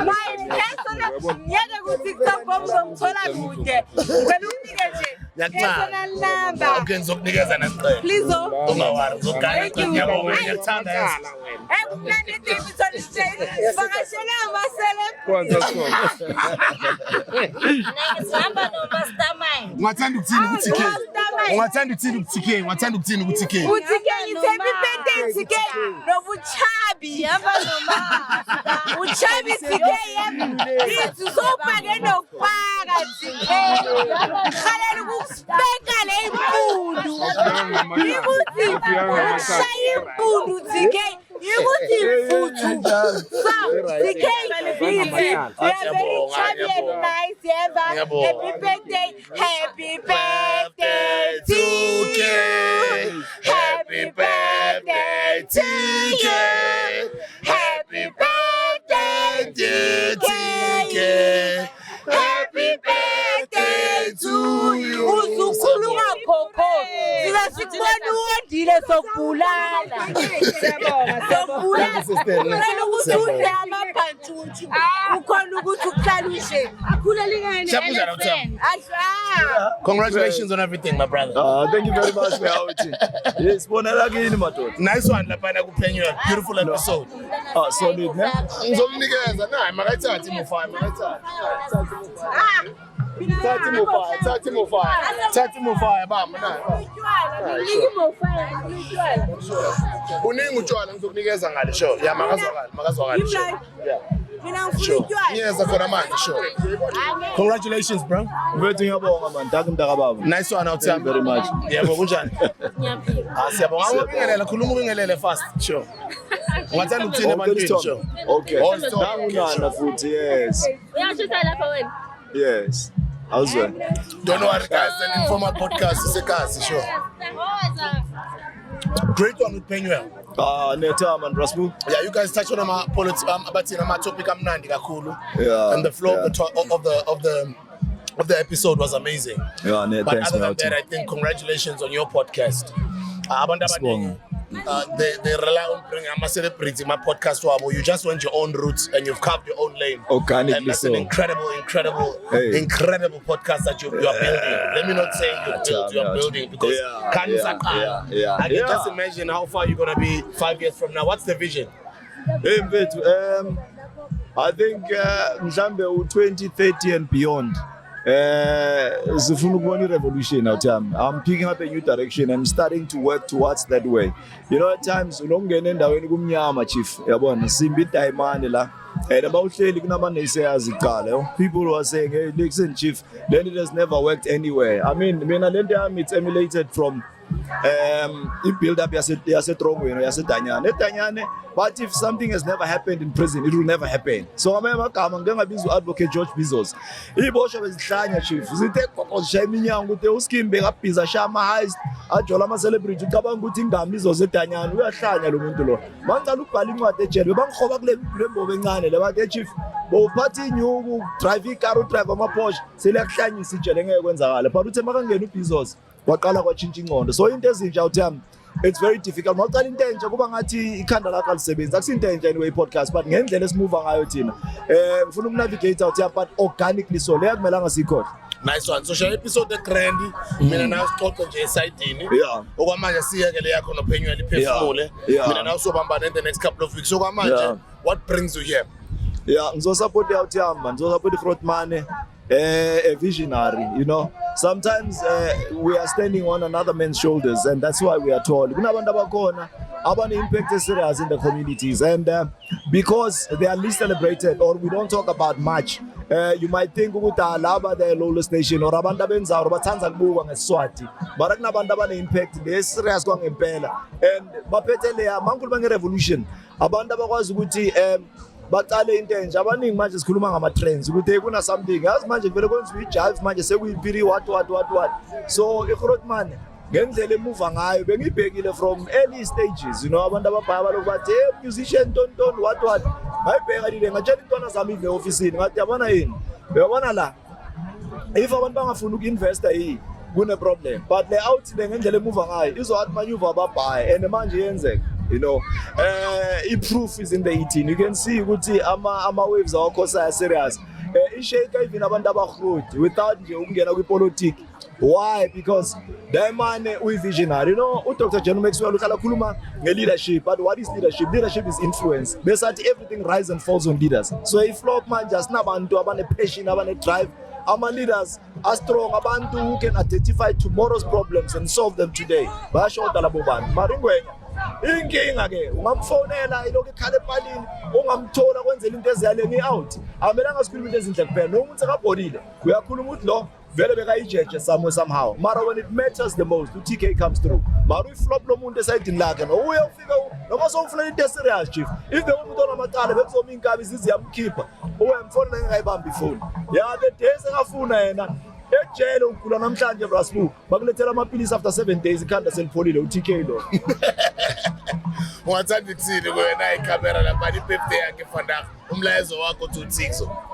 my personal yeke ku TikTok bomzongithola kude ngicela unginike nje personal number okay ngizokunikeza nesicelo please ungawari uzogana ngiyabonga ngiyathanda yazi kumnandi Davidson State vakashela amasele kwanza sona ngisihamba no mastermind ungathanda ukuthini ukuthi TK ungathanda ukuthini ukuthi TK ungathanda ukuthini ukuthi TK uTK ngithemba ipentence TK nobuchabi hamba noma uchabi TK yami ithi sopake nokufaka TK khalela ukuspeka le impundu ikuthi ushaya impundu TK ikuthi mfuthu so TK we are very chubby and nice ever happy birthday to you happy birthday to you happy birthday dear TK happy birthday to you uzukhuluma khokho sikasibona uwondile sokubulala sokubulala ukuthi udama phantuthi ukhona ukuthi ukhalushe akhulelingene congratulations on everything my brother thank you very much Mehawuthi yes bonela kini madoda nice one lapha kuPenywa beautiful episode solid ne ngizokunikeza nayi makayithathe mo5 Thathi mo5 bamba nayi uningi utshwala ngizokunikeza ngale show ya makazwakala show yeah mina ngifuna utshwala ngiyeza khona manje show congratulations bro mfethu ngiyabonga man mntaka baba nice one out there very much yebo kunjani siyabonga ngibingelela khuluma ubingelele fast show ungathanda ukuthini ebantwini show okay nangunana futhi yes uyashutha lapha wena yes awuzwe don't worry guys an informal podcast isekazi show great one with Penywa Neta man Rasmu yeah you guys touch on my politics abathina ama topic amnandi kakhulu yeah and the flow of the episode was amazing yeah but thanks other than that I think congratulations on your podcast abantu abaningi they rely on bringing a celebrity my podcast wabo you just went your own route and you've carved your own lane organically and that's so an incredible podcast that you are building let me not say you are building because I can just imagine how far you're going to be 5 years from now what's the vision hey mfethu I think mhlambe u2030 and beyond zifuna ukubona i-revolution out time I'm picking up a new direction I'm starting to work towards that way you know at times unokungena endaweni kumnyama chief yabona simbi diamond la and abawuhleli kunabanesiyazi iqala people who are saying hey listen chief then it has never worked anywhere I mean mina lento yami it's emulated from i-build up yasetrongweni yasedanyane but if something has never happened in prison it will never happen so amanye amagama ngengabizwa advocate George Bizos ibosha bezihlanya chief zithe qoqosha iminyango ukuthi uSkeem bekabhiza shama heist ajola ama celebrity ucabanga ukuthi ingami Bizos edanyane uyahlanya lo muntu lo mangicala ukubhala incwadi ejele bangikhoba kule mbobo encane le bathi chief bowuphatha inyuku drive car drive ama Porsche seleyakuhlanyisa ijele ngeke kwenzakala but uthe makangena uBizos waqala kwatshintsha ingqondo so into ezinja uthami it's very difficult mawucala into entsha kuba ngathi ikhanda lakho alisebenzi akusinto entsha anyway podcast but ngendlela esimove ngayo thina ngifuna ukunavigate out here but organically so leya kumelanga sikhohle Nice one. So shall episode the grand mina now stop nje esayidini. Yeah. Okwamanje siyekele yakho nophenyo eliphefumule. Yeah. Mina now sobambana in the next couple of weeks. Okwamanje what brings you here? Yeah, ngizosupport out yami, ngizosupport iGrootman, a visionary, you know. Sometimes we are standing on another man's shoulders, and that's why we are tall. Kunabantu abakhona abane impact serious in the communities, and because they are least celebrated or we don't talk about much, you might think ukuthi laba the lowest station or abantu abenzaro bathanza kubukwa ngeSiswati, mara kunabantu abane impact le serious kwangempela, and baphethe leya mankulu bange revolution, abantu abakwazi ukuthi baqale into enje abaningi manje sikhuluma ngama trends ukuthi kuna something yazi manje vele kwenziwa ijive manje sekuyipiri what so iGrootman ngendlela emuva ngayo bengibhekile from early stages, you know, abantu ababhaya baloko bathi musician tonton what ngayibheka lile ngatshela intwana zami ive officeini ngathi yabona yini uyabona la if abantu bangafuna uku-investa yini kune problem, but le out le ngendlela emuva ngayo izowathi manyuva ababhaya and manje yenzeka. You know, proof is in the eating. You can see ukuthi ama waves awakhosa serious. Ishake even abantu abakhruti without nje ukungena kwipolitiki. Why? Because the man we visionary. You know, uDr. John Maxwell ukhala khuluma nge-leadership, but what is leadership? Leadership is influence. Besathi everything rises and falls on leaders. So if flop manje asinabantu abane passion, abane drive, our leaders are strong, abantu who can identify tomorrow's problems and solve them today. Bayashoda labo bantu. Maringwenya inkinga ke ungamfonela ilokho ekhala epalini ungamthola kwenzela into eziyale ngi-out amelanga sikhuluma into ezinhle kuphela nomuntu akabholile uyakhuluma ukuthi lo vele bekayijeje somehow mara when it matters the most uTK comes through mara uyiflop lo muntu esayidini lakhe nouye ufika noma sowufunela into eserious chief if the umuntu onamacala bekuzoma inkabi ziziyamkhipha uyamfonela engayibambi ifoni ya the days engafuna yena ejele ugula namhlanje brasbu bakulethela amapilisi after 7 days ikhanda selipholile uTK lo Ungathanda ukuthini wena iCamera lapha i-birthday yakhe mfana umlayezo wakho to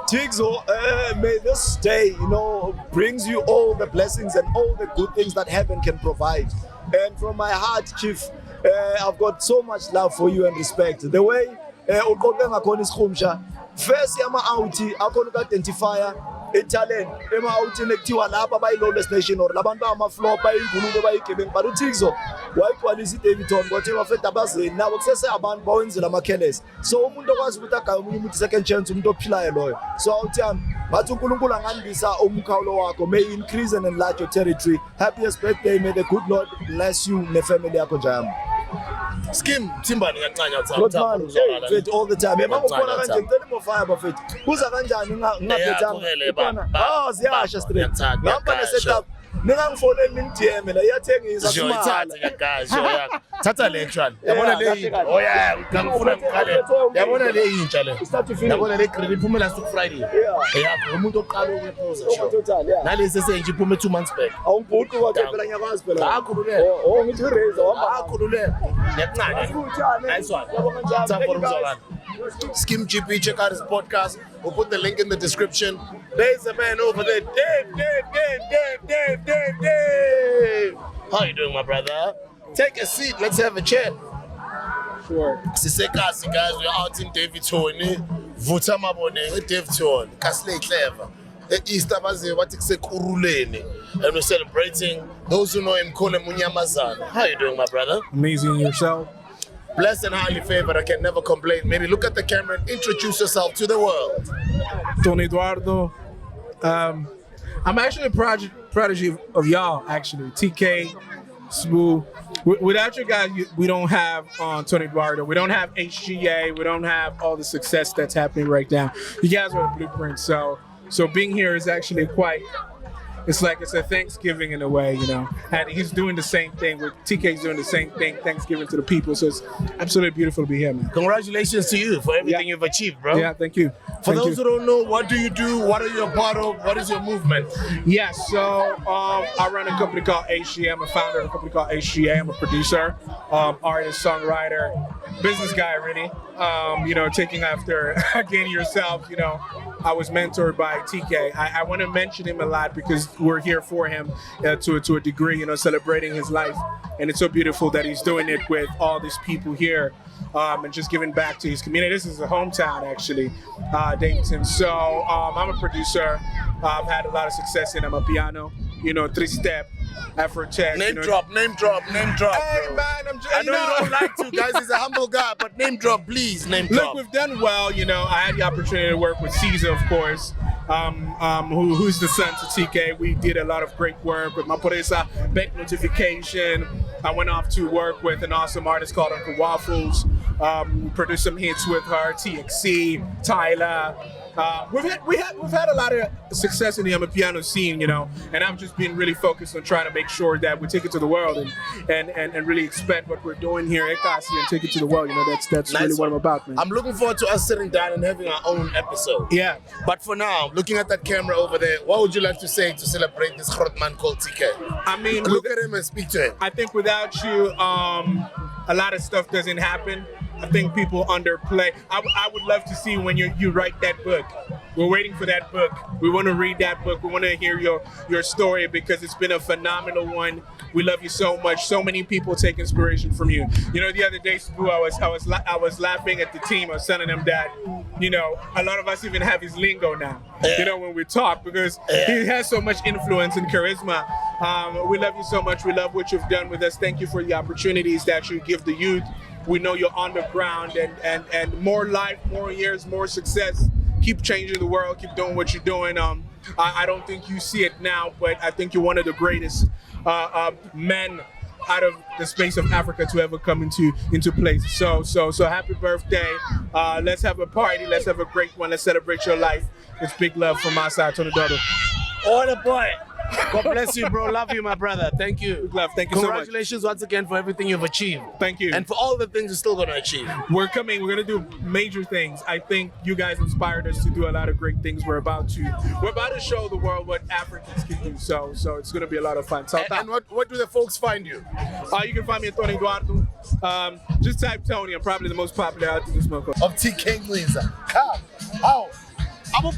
Tigzo, may this day, you know, brings you all the blessings and all the good things that heaven can provide. And from my heart, Chief, I've got so much love for you and respect. The way uqoqe ngakhona isikhumsha, first yama-outi akhona uku-identifier italent ema-outini ekuthiwa lapha bayi-lowless nation or labantu abama-flop bayingulube bayigebengu but uTigzo wayigcwalisa iDavidton kwathiwa bafeda abazeni nabo kusese abantu bawenzela amakhelesi so umuntu okwazi ukuthi agaye omunye umuntu second chance umuntu ophilayo loyo so awuthiyami ngathi uNkulunkulu angandisa umkhawulo wakho may increase and enlarge your territory. Happiest birthday, may the good Lord bless you nefamily yakho njalo. Skeem Timbani kancane uThapha all the time. Mangubona kanje ngicela imofaya bafethu. Kuza kanjani ngaphetha? Ziyasha straight. Ngihamba ne-setup. Ningangifoneli ningidm la iyathengisa simahla. Thatha le actually. Yabona le oh yeah, ngifuna ngiqale. Yabona le intsha le. Yabona le green iphumela suku Friday. Yeah, umuntu oqala ukuphuza show. Nalesi senje iphume 2 months back. Awungibhuqi kodwa phela ngiyakwazi phela. Akhululeke. Oh ngithi uRazer wahamba. Akhululeke. Ngiyancane. Nice one. Time for Mzalana. Skeem GP, check out his podcast. We'll put the link in the description. There's a man over there, Dave. How you doing, my brother? Take a seat. Let's have a chat. Sure. Sisekasi, guys. We're out in Davidton. Vuta mabone, Davidton. Kasle clever. Easter baze wathi kusekuruleni. And we're celebrating those who know him. Call him Munyamazana. How you doing, my brother? Amazing. Yourself? Blessed and highly favored, I can never complain. Maybe look at the camera and introduce yourself to the world. Tony Eduardo. I'm actually a prodigy of y'all, actually. TK, Smooth. Without you guys, we don't have Tony Eduardo. We don't have HGA. We don't have all the success that's happening right now. You guys are the blueprint. So being here is actually quite... It's like it's a Thanksgiving in a way, you know. And he's doing the same thing. With TK's doing the same thing, Thanksgiving to the people. So it's absolutely beautiful to be here, man. Congratulations to you for everything you've achieved, bro. Yeah, thank you. For those who don't know, what do you do? What are you a part of? What is your movement? Yeah, so I run a company called HGA. I'm a founder of a company called HGA. I'm a producer, artist, songwriter, business guy, really. You know, taking after, again, yourself, you know, I was mentored by TK. I want to mention him a lot because we're here for him to a degree, you know, celebrating his life. And it's so beautiful that he's doing it with all these people here and just giving back to his community. This is a hometown, actually, Davidson. So I'm a producer. I've had a lot of success in Amapiano, you know, 3-step, Afro-tech. Name you know. drop. Hey, Bro. man, I'm just, I know you don't like to, guys. He's a humble guy, but name drop, please. Name drop. Look, we've done well. You know, I had the opportunity to work with Nciza, of course, who's the son to TK. We did a lot of great work with Maporesa, Back Notification. I went off to work with an awesome artist called Uncle Waffles. Produced some hits with her, TXC, Tyler. We've had a lot of success in the Amapiano scene, you know, and I've just been really focused on trying to make sure that we take it to the world and really expand what we're doing here at Kasi and take it to the world. You know, that's Nice really what I'm about, man. I'm looking forward to us sitting down and having our own episode. Yeah. But for now, looking at that camera over there, what would you like to say to celebrate this groot man called TK? I mean, look at him and speak to him. I think without you, a lot of stuff doesn't happen. I think people underplay. I would love to see when you write that book. We're waiting for that book. We want to read that book. We want to hear your story because it's been a phenomenal one. We love you so much. So many people take inspiration from you. You know, the other day, Spoo, I was laughing at the team. I was telling them that, you know, a lot of us even have his lingo now. Yeah. You know, when we talk because he has so much influence and charisma. We love you so much. We love what you've done with us. Thank you for the opportunities that you give the youth. We know you're on the ground and more life, more years, more success. Keep changing the world. Keep doing what you're doing. I don't think you see it now, but I think you're one of the greatest men out of the space of Africa to ever come into place. So happy birthday. Let's have a party. Let's have a great one. Let's celebrate your life. It's big love from my side, Tony Dodo. Oh, the boy. God bless you, bro. Love you, my brother. Thank you. Big love. Thank you so much. Congratulations once again for everything you've achieved. Thank you. And for all the things you're still going to achieve. We're coming. We're going to do major things. I think you guys inspired us to do a lot of great things. We're about to show the world what Africans can do. So it's going to be a lot of fun. And what do the folks find you? You can find me at Tony Eduardo. Just type Tony. I'm probably the most popular out in this smoke. Of TK Nciza. Come. How? So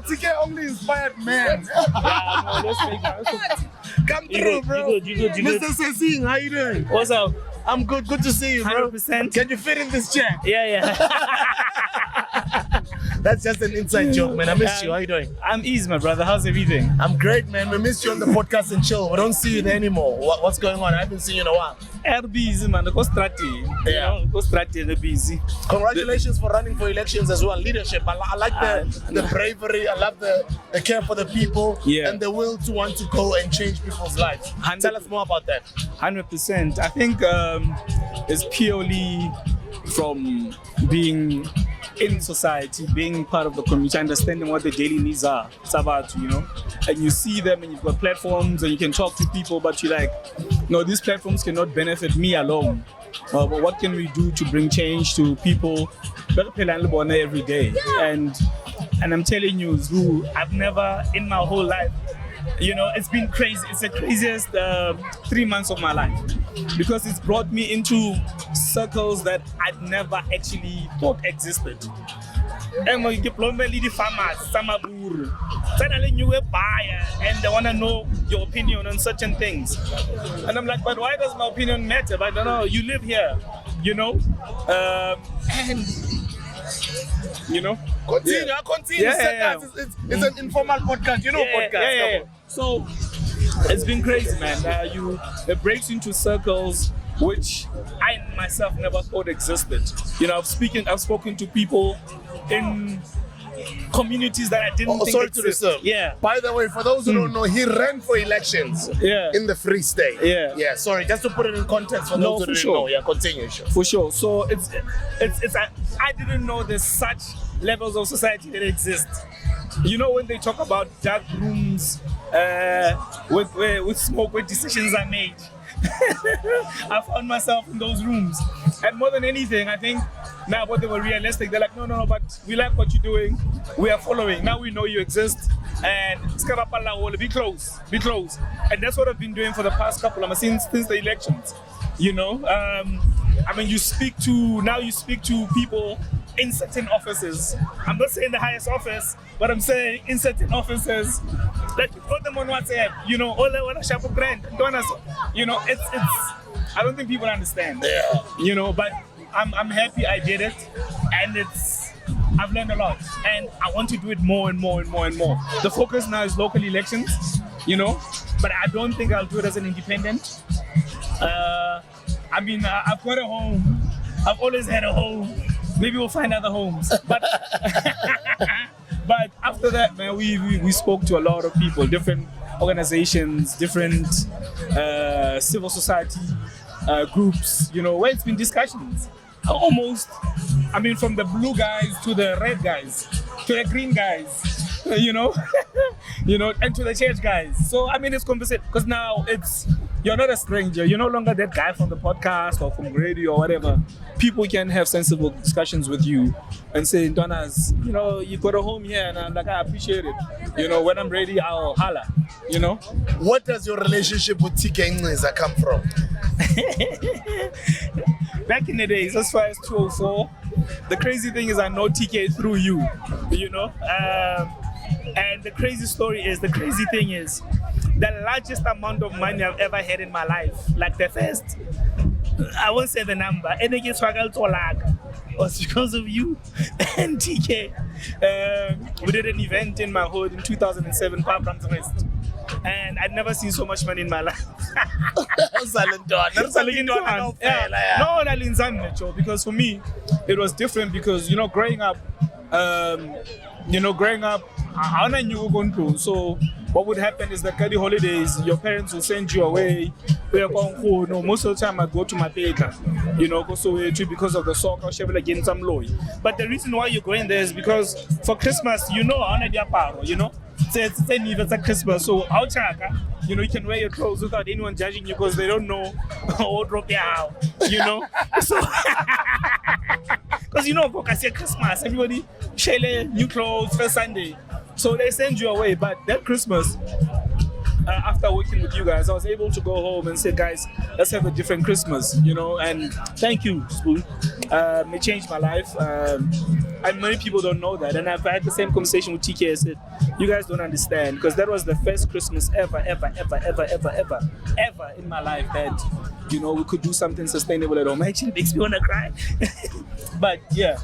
TK only inspired men. Come through, bro. You good. Mr. Sesing, how you doing? What's up? I'm good. Good to see you, bro. 100%. Can you fit in this chair? Yeah. That's just an inside joke, man. I missed you. How you doing? I'm easy, my brother. How's everything? I'm great, man. We missed you on the podcast and chill. We don't see you there anymore. What's going on? I haven't seen you in a while. Busy, man. Go strati. Yeah. Go strati. Busy. Congratulations for running for elections as well. Leadership. I like the bravery. I love the care for the people and the will to want to go and change people's lives. Tell us more about that. 100%. I think it's purely from being in society, being part of the community, understanding what the daily needs are. It's about, you know, and you see them and you've got platforms and you can talk to people, but you're like, no, these platforms cannot benefit me alone. But what can we do to bring change to people every day? And I'm telling you, Zulu, I've never in my whole life, you know, it's been crazy. It's the craziest 3 months of my life because it's brought me into circles that I'd never actually thought existed. And when you diploma the farmers, Samabur, suddenly you a buyer and they want to know your opinion on certain things. And I'm like, but why does my opinion matter? But I don't know, you live here, you know? And you know, continue. Yeah. It's an informal podcast, you know, podcast. Yeah. So it's been crazy, man. It breaks into circles which I myself never thought existed. You know, I've spoken to people in communities that I didn't think existed. Yeah. By the way, for those who don't know, he ran for elections in the Free State. Yeah. Sorry, just to put it in context for those who didn't know. Yeah, continue. For sure. So I didn't know there's such levels of society that exist. You know, when they talk about dark rooms with smoke, where decisions are made. I found myself in those rooms. And more than anything, I think Now, but they were realistic. They're like, no, but we like what you're doing. We are following. Now we know you exist. And Tshabalala, be close. And that's what I've been doing for the past couple of months since the elections. You know, I mean, you speak to people in certain offices. I'm not saying the highest office, but I'm saying in certain offices, like you put them on WhatsApp, you know, all they want to shop a brand, you know, it's. I don't think people understand. Yeah. You know, but I'm happy I did it, and I've learned a lot, and I want to do it more and more. The focus now is local elections, you know, but I don't think I'll do it as an independent. I mean, I've got a home. I've always had a home. Maybe we'll find other homes. But but after that, man, we spoke to a lot of people, different organizations, different civil society groups, you know, where it's been discussions. Almost, I mean, from the blue guys to the red guys to the green guys, you know, and to the church guys. So I mean, it's conversation because now you're not a stranger. You're no longer that guy from the podcast or from radio or whatever. People can have sensible discussions with you and say, Donas, you know, you got a home here, and I'm like, I appreciate it. You know, when I'm ready, I'll holla. You know. What does your relationship with TK Nciza come from? Back in the days, as far as 204, the crazy thing is I know TK through you, you know. And the crazy thing is, the largest amount of money I've ever had in my life, like the first, I won't say the number, and it gets was because of you and TK. We did an event in my hood in 2007, and I'd never seen so much money in my life. Because for me, it was different because, you know, growing up, I knew so what would happen is that at the holidays, your parents will send you away. Most of the time I go to my baker, you know, go so because of the soccer, against some loy. But the reason why you're going there is because for Christmas, you know, you know, it's a Christmas, so you know, you can wear your clothes without anyone judging you because they don't know you know. So because you know, for Christmas, everybody share new clothes first Sunday, so they send you away. But that Christmas, after working with you guys, I was able to go home and say, guys, let's have a different Christmas, you know. And thank you, Spoon. It changed my life. And many people don't know that. And I've had the same conversation with TK. I said, you guys don't understand, because that was the first Christmas ever in my life that, you know, we could do something sustainable at home. Actually, makes me want to cry. But yeah,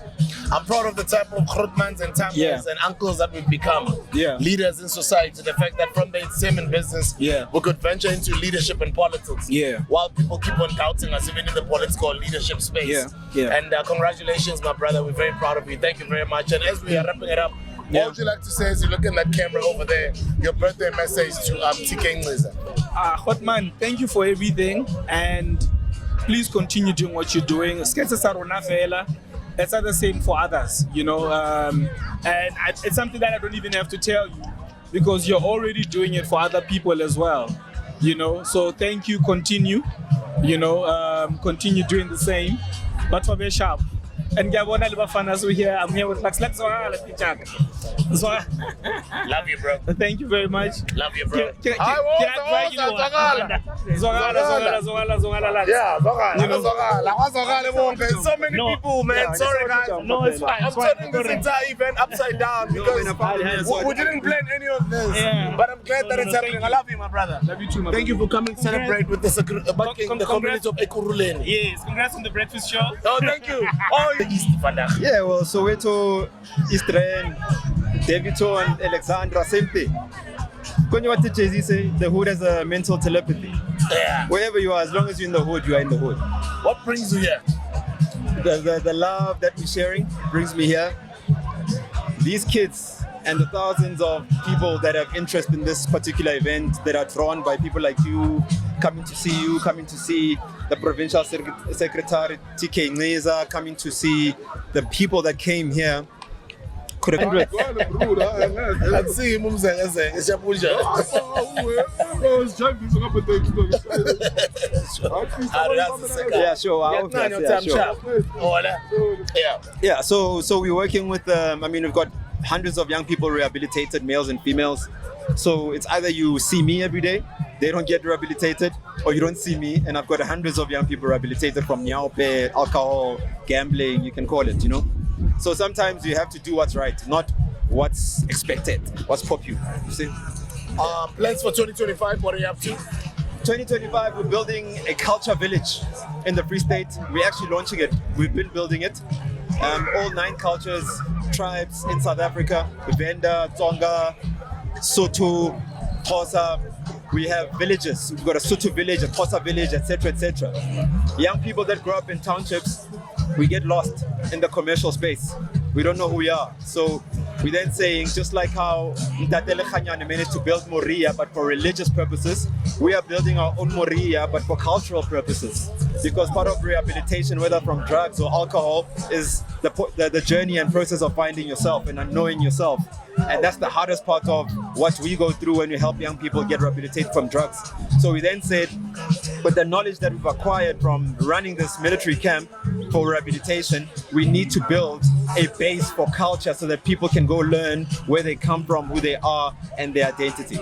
I'm proud of the type of grootmans and tampers and uncles that we've become. Leaders in society. The fact that from the entertainment business, we could venture into leadership and politics. While people keep on doubting us, even in the political leadership space. And congratulations, my brother. We're very proud of you. Thank you very much. And as we are wrapping it up, what would you like to say as you look at that camera over there? Your birthday message to TK Nciza. Hotman, thank you for everything, and please continue doing what you're doing. It's the same for others, you know, and it's something that I don't even have to tell you, because you're already doing it for other people as well, you know. So thank you, continue, you know, continue doing the same, but for very sharp. And here, I'm here with Love you, bro. Thank you very much. Love you, bro. Can I drag you? So many people, man. Sorry, guys. No, it's fine. I'm turning this entire event upside down because we didn't plan any of this. But I'm glad that it's happening. I love you, my brother. Love you too, my Thank you for coming to celebrate with the community of Ekurhuleni. Yes, congrats on the breakfast show. Oh, thank you. Yeah, well, Soweto, East Rand, Davidson, Alexandra, same thing. What did Jay-Z say? The hood has a mental telepathy. Wherever you are, as long as you're in the hood, you are in the hood. What brings you here? The love that we're sharing brings me here. These kids and the thousands of people that have interest in this particular event, that are drawn by people like you, coming to see the provincial secretary TK Nciza, coming to see the people that came here. Could have Let's see him. Yeah, sure. Yeah, so we're working with, we've got hundreds of young people rehabilitated, males and females. So it's either you see me every day, they don't get rehabilitated, or you don't see me, and I've got hundreds of young people rehabilitated from nyaope, alcohol, gambling, you can call it, So sometimes you have to do what's right, not what's expected, what's popular, you see? Plans for 2025, what are you up to? 2025, we're building a culture village in the Free State. We're actually launching it. We've been building it. All 9 cultures, tribes in South Africa, Venda, Tsonga, Sotho, Xhosa. We have villages. We've got a Sotho village, a Xhosa village, etc., etc. Young people that grow up in townships, we get lost in the commercial space. We don't know who we are. So we're then saying, just like how Ntatele Khanyane managed to build Moria, but for religious purposes, we are building our own Moria, but for cultural purposes. Because part of rehabilitation, whether from drugs or alcohol, is the journey and process of finding yourself and knowing yourself. And that's the hardest part of what we go through when we help young people get rehabilitated from drugs. So we then said, with the knowledge that we've acquired from running this military camp for rehabilitation, we need to build a base for culture so that people can go learn where they come from, who they are, and their identity.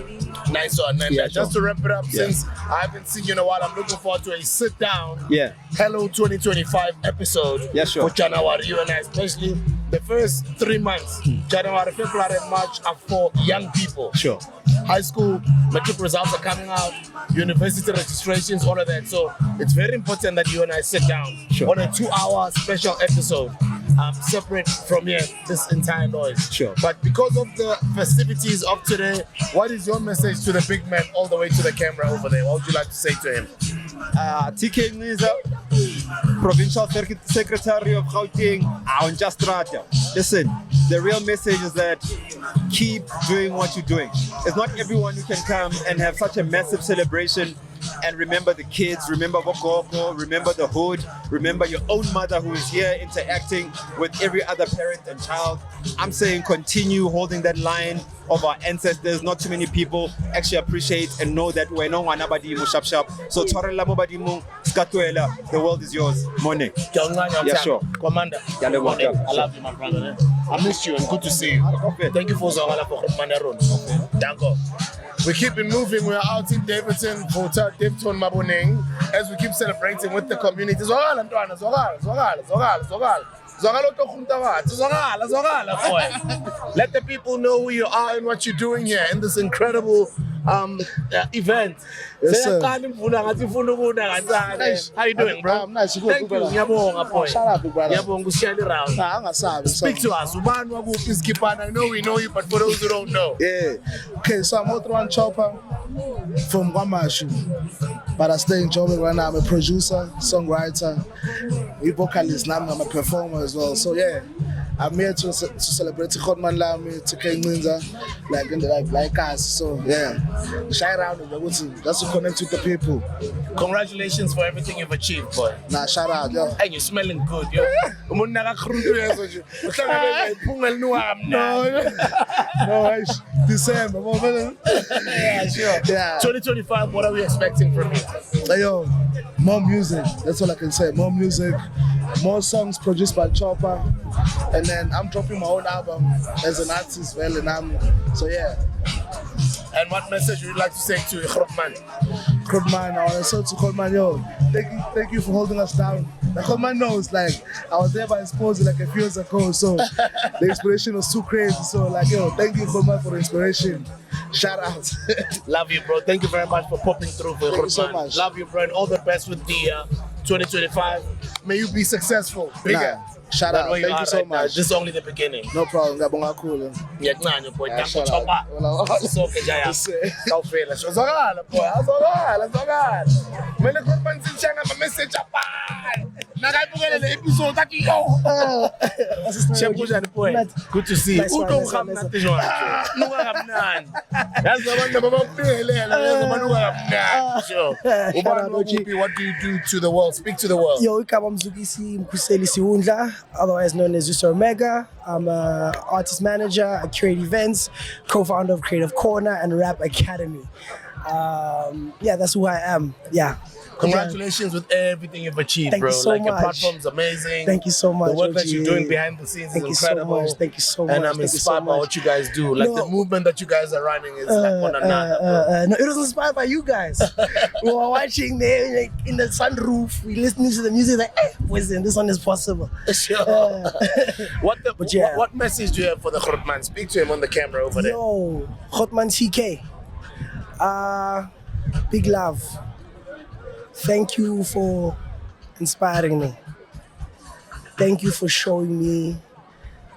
Nice one. And just to wrap it up, since I haven't seen you in a while, I'm looking forward to a sit-down Hello 2025 episode for January, you and I, especially the first 3 months. January, February, and March are for young people. Sure. High school, matric results are coming out, university registrations, all of that. So it's very important that you and I sit down on a 2-hour special episode, separate from this entire noise. Sure. But because of the festivities of today, what is your message to the big man all the way to the camera over there? What would you like to say to him? TK Nciza, Provincial Secretary of Gauteng, Nciza. Listen, the real message is that keep doing what you're doing. It's not everyone who can come and have such a massive celebration and remember the kids, remember Bokoko, remember the hood, remember your own mother who is here interacting with every other parent and child. I'm saying continue holding that line of our ancestors. Not too many people actually appreciate and know that we're no one abadi mu shap shap. So tshwarella mo badimu, skatuela, the world is yours. Money. Yeah, sure. Commander, I love you, my brother. I missed you and good to see you. Thank you for Zahara for Khumalo. Thank you. We keep it moving. We are out in Davidson for Davidson Maboneng as we keep celebrating with the community. Let the people know who you are and what you're doing here in this incredible event. Yes, sir. How you doing, bro? I'm nice. Thank you. Shout out, brother. Speak to us. I know we know you, but for those who don't know. Yeah. Okay, so I'm out one chopper from Guamashu, but I stay in Joburg right now. I'm a producer, songwriter, a vocalist, now I'm a performer as well. So yeah, I'm here to celebrate Khotman Lami, to Nciza, like us. So yeah, shout out just to connect with the people. Congratulations for everything you've achieved, boy. Nah, shout out, yo. And you're smelling good, yo. No, December. Yeah, sure. Yeah. 2025, what are we expecting from you? Hey, yo, more music. That's all I can say. More music, more songs produced by Chopper, and then I'm dropping my own album as an artist, well, and so yeah. And what message would you like to say to Khotman? Khotman, I want to say to Khotman, yo, thank you for holding us down. Like Khotman knows, like I was there by his pose like a few years ago, so the inspiration was too crazy. So like, yo, thank you Khotman for the inspiration. Shout out. Love you, bro. Thank you very much for popping through for Thank you so much. Love you, bro, and all the best with the 2025. May you be successful. Bigger. Nah. Shout out. Thank you so much. This is only the beginning. No problem. Ngabonga kakhulu. Ngiyaqanya boy. Yeah, shout out. Sonke jaya. Kawufela. Zahara boy. Zahara. Mina Khotman sitshanga ama message apart. Nakayibukele le episode athi yo. Shebujani boy. Good to see you. Uqomkhamnati jona. Nuka kamnandi. Yazi abantu ababukelelela yazobanuka kamnandi. Sure. What do you do to the world? Speak to the world. Yo, igama Mzukisi Mkhuseli Siwundla, otherwise known as Uso Omega. I'm an artist manager, I curate events, co-founder of Creative Corner and Rap Academy. Yeah, that's who I am. Yeah. Congratulations with everything you've achieved, Thank bro. you so Like your much. platform's amazing. Thank you so much. The work that OG. you're doing behind the scenes Thank is you incredible. so much. Thank you so much. And I'm Thank you so inspired by much. what you guys do. Like the movement that you guys are running is like on another, bro. No, it was inspired by you guys. We were watching there like, in the sunroof. We listening to the music like, listen, this one is possible. Sure. What message do you have for the Grootman? Speak to him on the camera over there. Yo, Grootman TK. Big love. Thank you for inspiring me. Thank you for showing me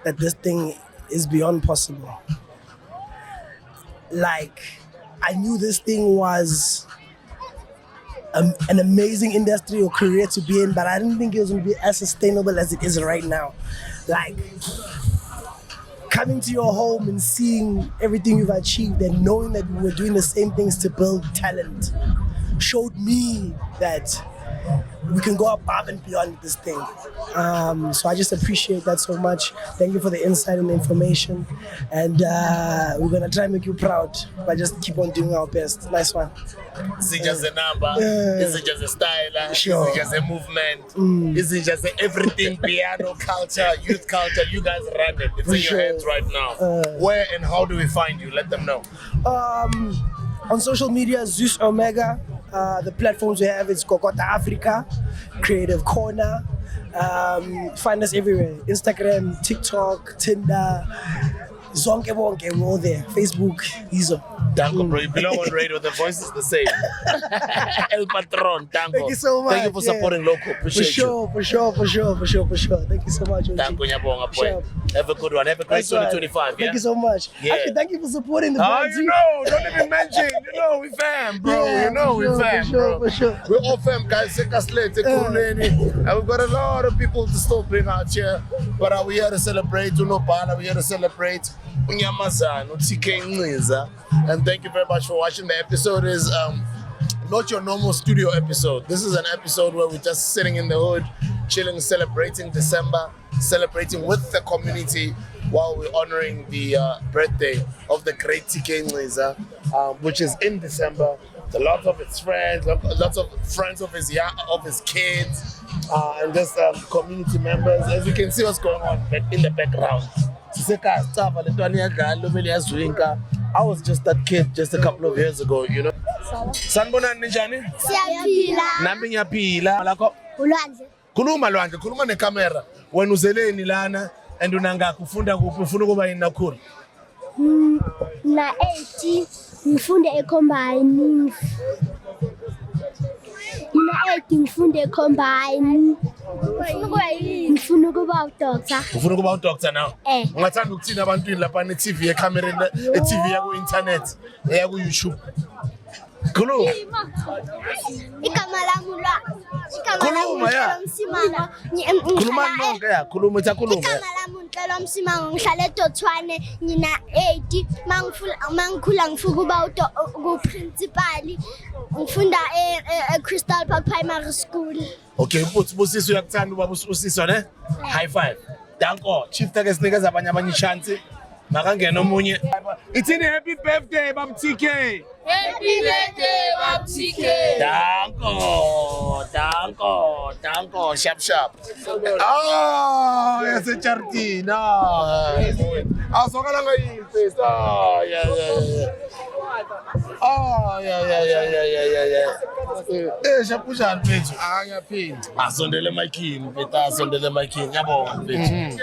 that this thing is beyond possible. Like, I knew this thing was an amazing industry or career to be in, but I didn't think it was going to be as sustainable as it is right now. Like, coming to your home and seeing everything you've achieved and knowing that we were doing the same things to build talent showed me that we can go above and beyond this thing. So I just appreciate that so much. Thank you for the insight and the information. And we're going to try and make you proud, but just keep on doing our best. Nice one. Is it just a number? Is it just a style? Sure. Is it just a movement? Is it just everything, piano culture, youth culture? You guys run it. It's in your hands right now. Where and how do we find you? Let them know. On social media, Zeus Omega. The platforms we have is Kokota Africa, Creative Corner. Find us everywhere. Instagram, TikTok, Tinder, Zonke Bonke, we're all there. Facebook, Izo. Danko, bro. You belong on radio. The voice is the same. El Patron, Danko. Thank you so much. Thank you for supporting local. Appreciate you. For sure. Thank you so much. Danko Nyabonga, boy. Have a good one. Have a great 2025. Thank you so much. Yeah. Actually, thank you for supporting the Oh, vibes. you know, don't even mention. You know, we fam, bro. Yeah, you know, for we sure, fam, for sure, bro. for sure. We're all fam, guys. And we've got a lot of people to still bring out here. But we're here to celebrate Unobana. We're here to celebrate Unyamazana, TK Nciza. And thank you very much for watching. The episode is not your normal studio episode. This is an episode where we're just sitting in the hood, chilling, celebrating December, celebrating with the community while we're honoring the birthday of the great TK Nciza, which is in December. A lot of his friends, lots of friends of his kids, and just community members. As you can see what's going on in the background. I was just that kid just a couple of years ago, you know. Sanibonani njani? Siyaphila. Nami ngiyaphila. Lakho? Ulwandle. Khuluma Lwandle, khuluma nekamera. Wena uzeleni lana and unangakho ufunda kuphi ufuna kuba yini nakhulu? Na 80 ngifunde ecombine. Na 80 ngifunde ecombine. Ngifuna ukuba udoctor. Ufuna kuba udoctor now? Ungathanda ukuthina abantwini lapha ne-TV ekamereni, e-TV yaku-internet, eyaku-YouTube. Khuluma. Igama lami Khuluma ya. Khuluma nonke ya, khuluma itakhuluma. Igama lami uNhlelo Msimango ngihlala eDothwane ngina 80 mangikhula ngifuna ukuba ku-principal ngifunda e-Crystal Park Primary School. Okay, Busisi uyakuthanda ubaba uSiswa ne? High five. Danko, chief take sinikeza abanye chance. Makangena omunye. Ithini happy birthday baba TK. Happy birthday baba TK. Danko, sharp. Oh, yase charity. No. Asokala ngayimfest. Oh, yeah. Oh, yeah. Shapushani mfethu. Ngiyaphinda. Asondele emic-ini, mfethu, asondele emic-ini. Ngiyabonga mfethu.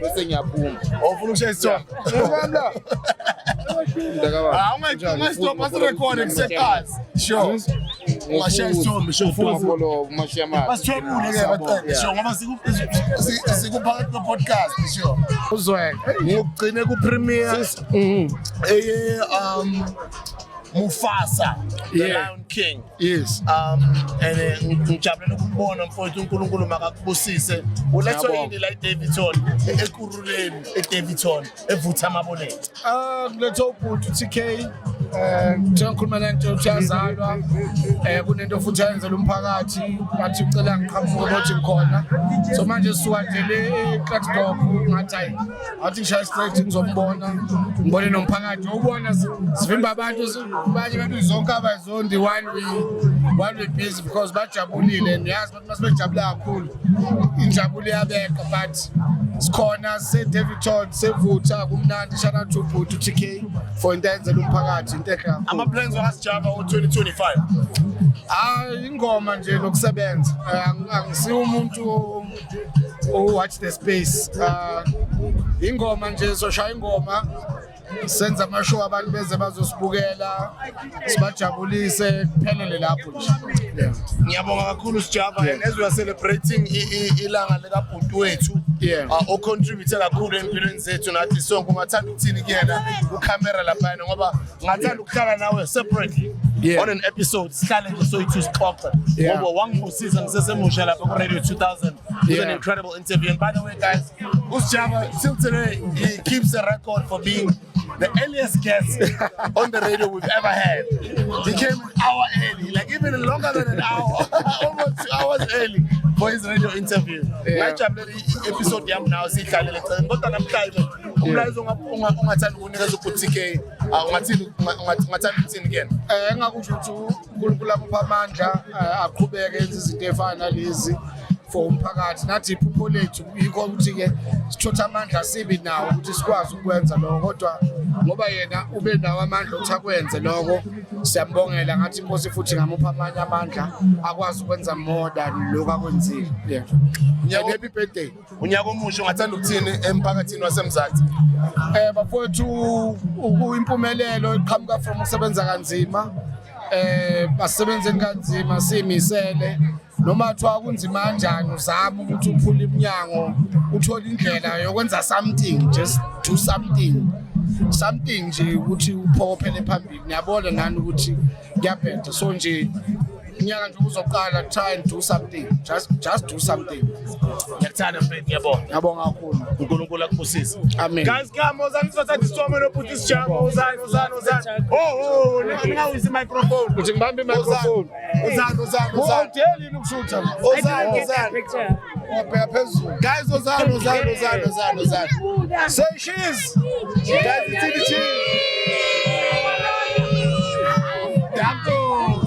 Bese ngiyaphuma. Ufuna ukushaya isithombe? Ungastop asirekhode kuseqhazi. Sure. Ungashaya isithombe, sure. Basithwebule-ke baqede, sure, ngoba sikuphakathi kwe-podcast, sure. Uzweke. Ngokugcine ku-premiere Mufasa, the Lion King. Yes. And ngijabulele ukubona mfowethu uNkulunkulu makakubusise. Ulethwe yini la eDavidton, eKuruleni, eDavidton, evutha amaboneti. Let's hope to TK njengokhuluma lento uyazalwa kunento futhi ayenzela umphakathi bathi ucela ngiqhamuke ukuthi ngikhona so manje sisuka nje le Klerksdorp ngathi hayi athi ngishaya straight ngizombona ngibone nomphakathi ubona sivimba abantu banye bethi zonke abazondi one we busy because bajabulile niyazi ukuthi masebejabula kakhulu injabulo iyabeka but sikhona se David Todd sevutha kumnandi shout out to Bhuti TK for into enzela umphakathi into ehle kakhulu ama plans wakasijava u2025 ingoma nje nokusebenza angisiyo umuntu watch the space ingoma nje soshaya ingoma senza amashow abantu beze bazosibukela sibajabulise kuphelele lapho nje ngiyabonga kakhulu Sjava and as we are celebrating ilanga lika Bhuti wethu o contribute kakhulu empilweni zethu nathi sonke ungathanda ukuthini kuyena ucamera lapha ngoba ngathanda ukuhlala nawe separately on an episode sihlale nje soyithu sixoxe ngoba wangibusiza ngisesemusha lapha ku Radio 2000 with an incredible interview and by the way guys uSjava till today he keeps a record for being the earliest guest on the radio we've ever had. He came an hour early, like even longer than an hour, almost 2 hours early for his radio interview. Episode yam now sihlalele xa kodwa namhlanje umlayezo ungathanda ukunikeza uBhuti ungathanda ukuthini again engakusho ukuthi uNkulunkulu amupha amandla aqhubeke enze izinto efana nalezi for umphakathi nathi iphupho lethu yikho ukuthi ke sithotha amandla sibi nawo ukuthi sikwazi ukwenza lokho kodwa ngoba yena ube nawo amandla ukuthi akwenze lokho siyambongela ngathi inkosi futhi ngamupha amanye amandla akwazi ukwenza more than lokho akwenzile happy birthday unyaka omusha ungathanda ukuthini emphakathini waseMzansi bafowethu impumelelo iqhamuka from ukusebenza kanzima basebenze kanzima simisele noma kuthiwa kunzima kanjani uzama ukuthi uphule iminyango uthole indlela yokwenza something just do something nje ukuthi uphokophele phambili ngiyabona nani ukuthi kuyabheda so nje inyaka nje uzoqala try and do something just do something ngiyakuthanda mfethu ngiyabonga kakhulu uNkulunkulu akubusise amen guys come ozani sizothatha isithombe noBhuti Sjava ozani oh now is the microphone uthi ngibambe microphone ozani hotel yini ukushutha ozani wabheka phezulu guys ozani say cheese guys it's cheese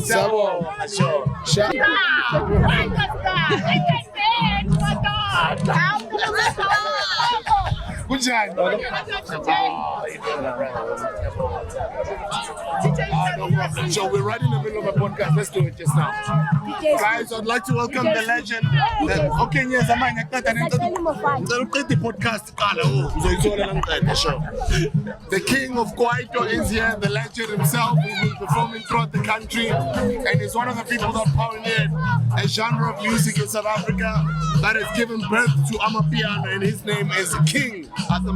Sabo, sure. Kunjani? No problem. So we're right in the middle of a podcast. Let's do it just now. Guys, I'd like to welcome the legend. Okay, yes, I'm going to the podcast. The king of Kwaito is here, the legend himself. He's been performing throughout the country, and he's one of the people that pioneered a genre of music in South Africa that has given birth to Amapiano, and his name is King. Hola.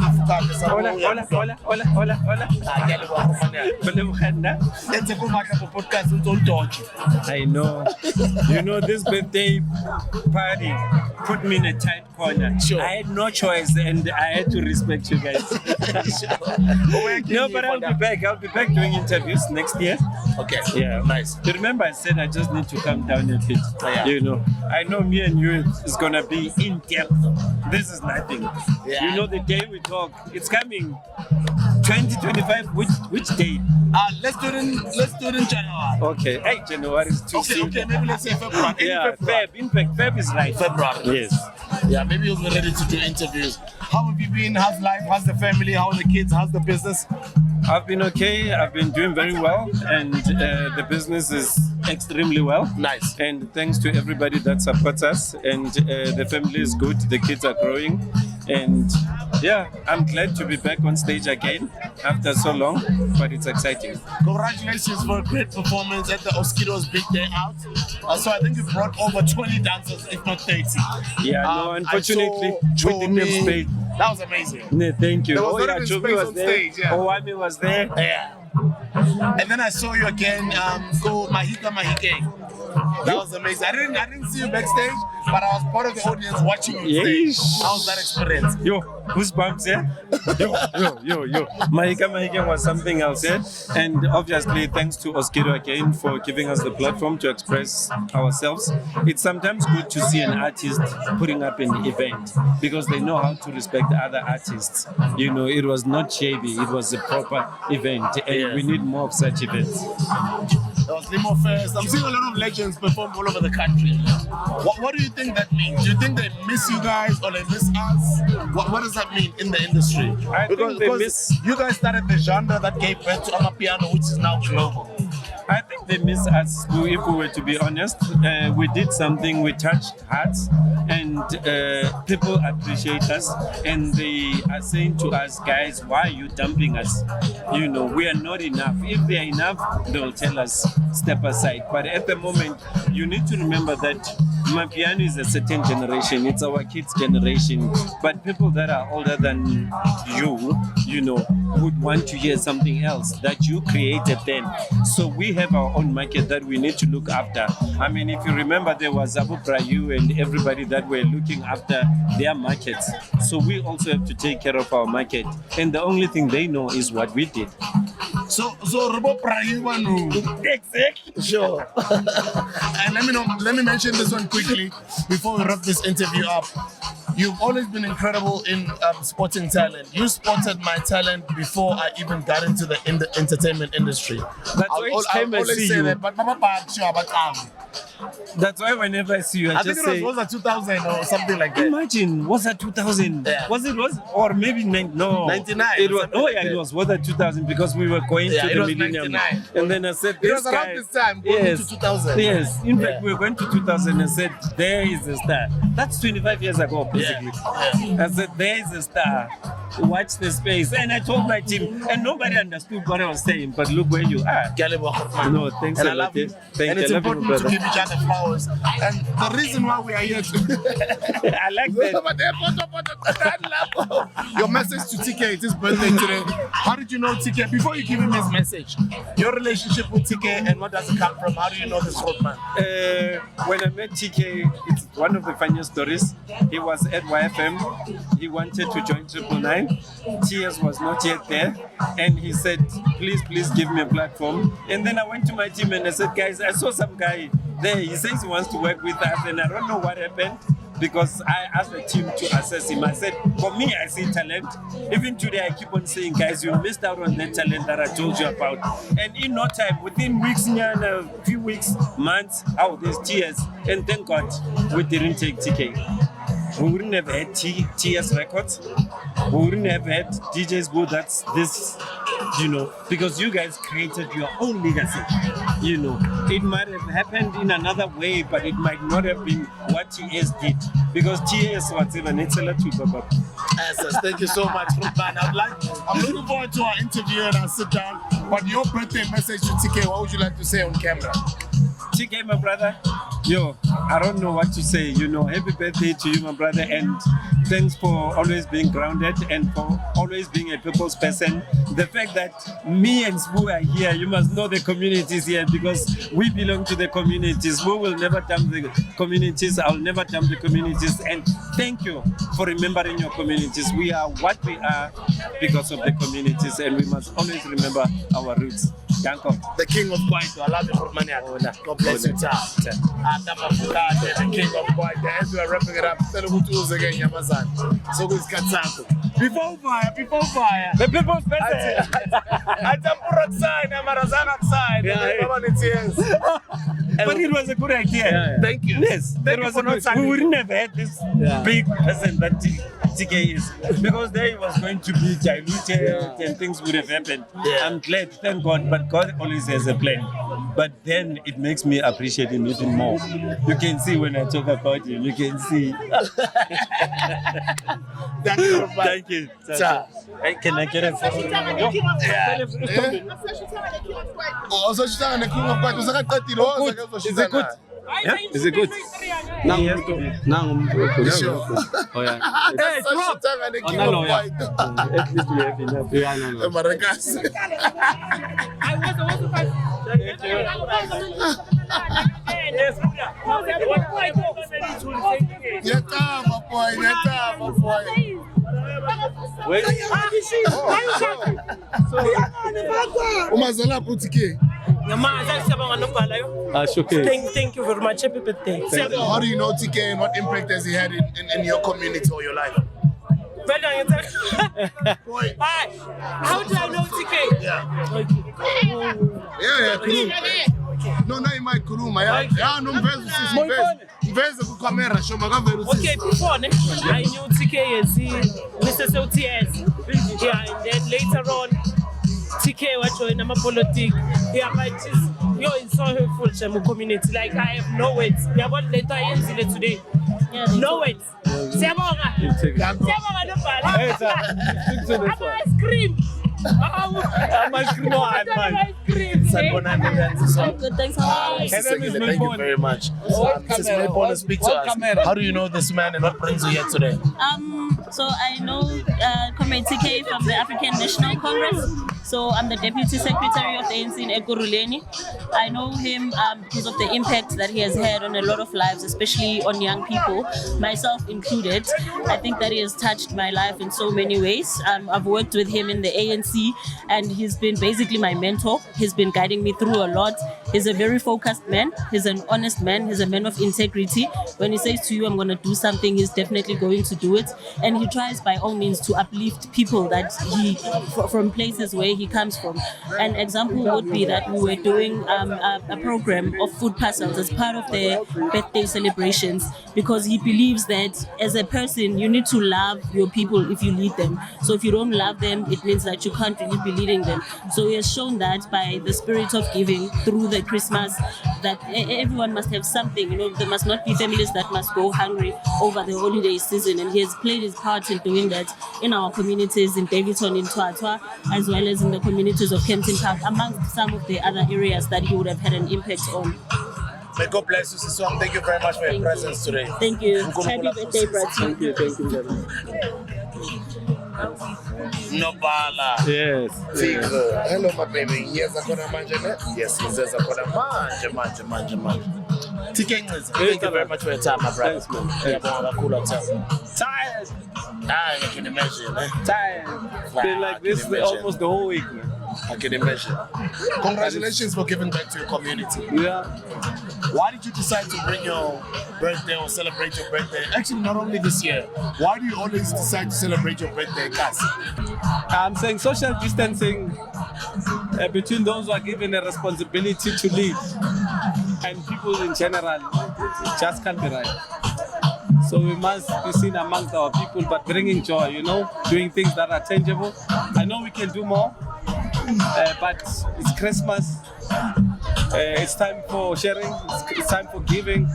I know. You know, this birthday party put me in a tight corner. Sure. I had no choice and I had to respect you guys. No, but I'll be back. I'll be back doing interviews next year. Okay. Yeah. Nice. You remember I said I just need to come down a bit. Yeah. You know, I know me and you is going to be in depth. This is nothing. Yeah. You know, the day we talk, it's coming 2025. Which day? Let's do it in January. Okay. Hey, January is too soon. Okay, maybe let's say February. Yeah, Feb. In fact, Feb is right. February. Yes. Yeah, maybe you'll be ready to do interviews. How have you been? How's life? How's the family? How are the kids? How's the business? I've been okay. I've been doing very well, and the business is extremely well. Nice. And thanks to everybody that supports us, and the family is good. The kids are growing, and yeah, I'm glad to be back on stage again after so long. But it's exciting. Congratulations for a great performance at the Oskido's Big Day Out. So I think you brought over 20 dancers, if not 30. Yeah, no, unfortunately, we didn't have space. That was amazing. No, thank you. There was not even space on stage. Yeah. Owami was there. Yeah. And then I saw you again go Mahika Mahike. That was amazing. I didn't see you backstage, but I was part of the audience watching you stage. How was that experience? Yo, goosebumps, yeah? Yo. Mahika was something else, yeah? And obviously, thanks to Oskido again for giving us the platform to express ourselves. It's sometimes good to see an artist putting up an event because they know how to respect other artists. You know, it was not shady, it was a proper event, and we need more of such events. That was Limo Fest. I'm seeing a lot of legends perform all over the country. What do you think that means? Do you think they miss you guys or they miss us? What does that mean in the industry? Because you guys started the genre that gave birth to Amapiano, which is now global. I think they miss us, if we were to be honest. We did something, we touched hearts, and people appreciate us, and they are saying to us, guys, why are you dumping us? You know, we are not enough. If they are enough, they'll tell us, step aside. But at the moment, you need to remember that Mapiano is a certain generation, it's our kids' generation, but people that are older than you know, would want to hear something else that you created then. So we have our own market that we need to look after. I mean, if you remember, there was Abu Prayu and everybody that were looking after their markets. So we also have to take care of our market. And the only thing they know is what we did. So Robo Prayu, exactly. Sure. And let me mention this one quickly before we wrap this interview up. You've always been incredible in spotting talent. You spotted my talent before I even got into the entertainment industry. I'll always say that, but that's why whenever I see you, I just say, was that 2000 or something like that? Imagine, was that 2000? Yeah. Was or maybe 99? It was. Was that 2000 because we were going to the millennium. 99. And then I said, it was around this time, going to 2000. Yes, in fact, we were going to 2000 and said, there is a star. That's 25 years ago, basically. Yeah. I said, there is a star. Watch the space. And I told my team, and nobody understood what I was saying, but look where you are. No, thanks a lot. And it's important to give each other flowers. And the reason why we are here I like that. Your message to TK, it's his birthday today. How did you know TK? Before you give him his message, your relationship with TK and what does it come from? How do you know this old man? When I met TK, it's one of the funniest stories. He was at YFM. He wanted to join 999. TS was not yet there. And he said, please give me a platform. And then I went to my team and I said, guys, I saw some guy there. He says he wants to work with us. And I don't know what happened, because I asked the team to assess him. I said, for me, I see talent. Even today, I keep on saying, guys, you missed out on that talent that I told you about. And in no time, within weeks, a few weeks, months, there's TS. And thank God, we didn't take TK. We wouldn't have had TS records. We wouldn't have had DJs go, that's this, because you guys created your own legacy. It might have happened in another way, but it might not have been what TS did, because TS was even excellent to Baba. Yes, thank you so much, man. I'm looking forward to our interview and I'll sit down. But your birthday message to TK, what would you like to say on camera? TK, my brother, I don't know what to say. Happy birthday to you, my brother, and thanks for always being grounded and for always being a people's person. The fact that me and Spoo are here, you must know the communities here, because we belong to the communities. We will never dump the communities. I'll never dump the communities. And thank you for remembering your communities. We are what we are because of the communities, and we must always remember our roots. The king of Kwaito, I love you, God bless you, the king of Kwaito. As we are wrapping it up, tell him who again, Yamazan. So who's Katsaku? Before fire. The people's person. I jump outside, Marazan outside. But it was a good idea. Yeah. Thank you. Yes, Thank you for not we wouldn't have had this big person that TK is, because there it was going to be diluted and things would have happened. Yeah. I'm glad, thank God, but God always has a plan. But then it makes me appreciate him even more. You can see when I talk about him, you can see. Thank you. Hey, can I get a photo? Is it good? Yeah? Is it good? Now, oh yeah. Hey, drop! At least we have enough. Yeah, Umazala Putike. Thank you very much. Happy birthday. How do you know TK and what impact has he had in your community or your life? Hi. How do I know TK? Yeah, cool. No, in my kuruma. Yeah, no, okay, before I knew TK as Mr. LTS. Yeah, and then later on, TK was joining my politics. Yeah, but it's so hurtful to my community. Like, I have no words. Yeah, but later I am today. No words. Sjava. I'm ice cream. I'm ice cream. Thank you very much. Speak to us. How do you know this man and what brings you here today? So I know Comrade TK from the African National Congress. So I'm the Deputy Secretary of the ANC in Ekurhuleni. I know him because of the impact that he has had on a lot of lives, especially on young people, myself included. I think that he has touched my life in so many ways. I've worked with him in the ANC and he's been basically my mentor. He's been guiding me through a lot. He's a very focused man. He's an honest man. He's a man of integrity. When he says to you, I'm going to do something, he's definitely going to do it. And he tries by all means to uplift people that from places where he comes from. An example would be that we were doing a program of food parcels as part of the birthday celebrations, because he believes that as a person, you need to love your people if you lead them. So if you don't love them, it means that you can't really be leading them. So he has shown that by the spirit of giving through the Christmas, that everyone must have something. You know, there must not be families that must go hungry over the holiday season. And he has played his part in doing that in our communities in Davidson, in Twatwa, as well as in the communities of Kempton Park, amongst some of the other areas that he would have had an impact on. May God bless you, Siswam. Thank you very much for your presence today. Thank you. Happy birthday, Brad. Thank you very much. Nobala. Yes. Hello, my baby. Yes, I got a manja. Yes, yes, I got a manja. TK, thank you very much for your time, my brother. Thanks, man. Tired. I can imagine, man. Tired. Been like this almost the whole week, man. I can imagine. Congratulations for giving back to your community. Yeah. Why did you decide to bring your birthday or celebrate your birthday? Actually, not only this year. Why do you always decide to celebrate your birthday, Kas? I'm saying social distancing between those who are given a responsibility to lead and people in general, it just can't be right. So we must be seen amongst our people, but bringing joy, you know, doing things that are tangible. I know we can do more, but it's Christmas. It's time for sharing. It's time for giving.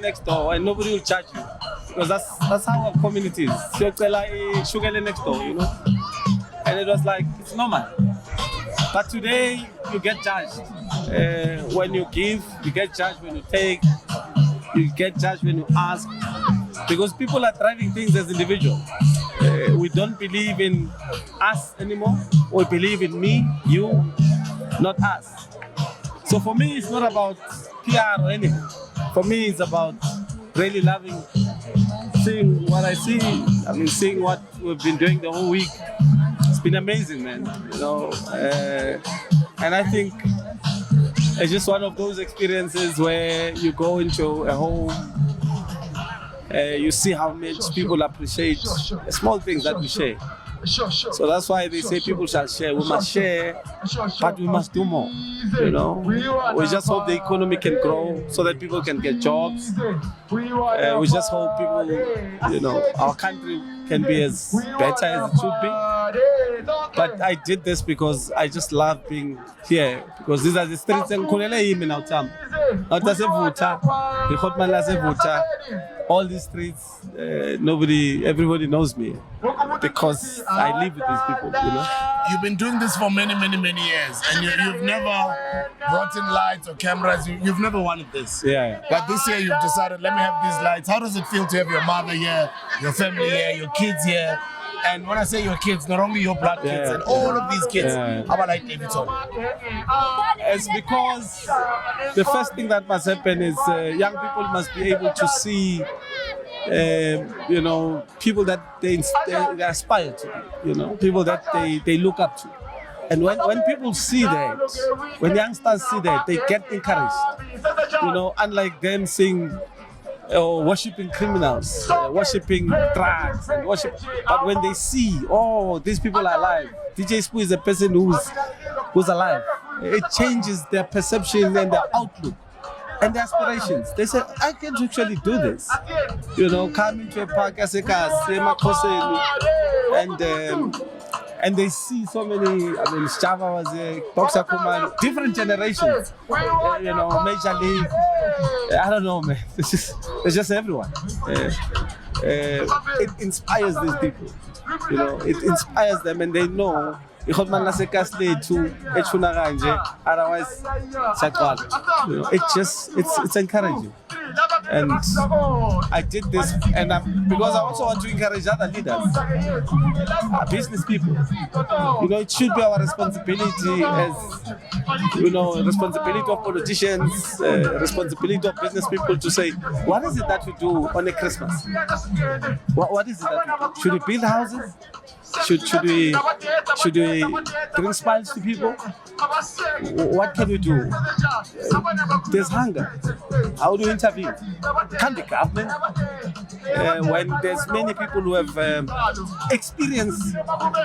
Next door, and nobody will charge you, because that's how our community is. Sugar next door, you know, and it was like it's normal. But today you get judged. When you give, you get judged. When you take, you get judged when you ask, because people are driving things as individuals. We don't believe in us anymore. We believe in me, you, not us. So for me, it's not about PR or anything. For me, it's about really loving, seeing what I see. I mean, seeing what we've been doing the whole week. It's been amazing, man. You know, and I think it's just one of those experiences where you go into a home. You see how much people appreciate the small things that we share. So that's why they say people shall share. We must share, but we must do more. You know, we just hope the economy can grow so that people can get jobs. We just hope people, you know, our country can be as better as it should be. But I did this because I just love being here, because these are the streets and all these streets, everybody knows me because I live with these people, you know. you've been doing this for many years, and you've never brought in lights or cameras. You've never wanted this. Yeah. But this year you've decided, let me have these lights. How does it feel to have your mother here, your family here, your kids here? And when I say your kids, not only your blood kids, and all of these kids. How about like Davidson? It's because the first thing that must happen is young people must be able to see, people that they aspire to, people that they look up to. And when people see that, when youngsters see that, they get encouraged. Unlike them seeing or worshipping criminals, worshipping drugs, and but when they see, these people are alive. DJ Spoo is a person who's alive. It changes their perception and their outlook and their aspirations. They say, I can actually do this. Come into a park as a and they see so many. Sjava was there, Boxer Khumalo, different generations. Major League. I don't know, man. It's just everyone. It inspires these people. It inspires them, and they know. Otherwise, it's encouraging. And I did this, and because I also want to encourage other leaders, business people. It should be our responsibility as, responsibility of politicians, responsibility of business people to say, what is it that we do on a Christmas? What is it that we do? Should we build houses? Should we bring smiles to people? What can we do? There's hunger. How do we intervene? Can the government? When there's many people who have experienced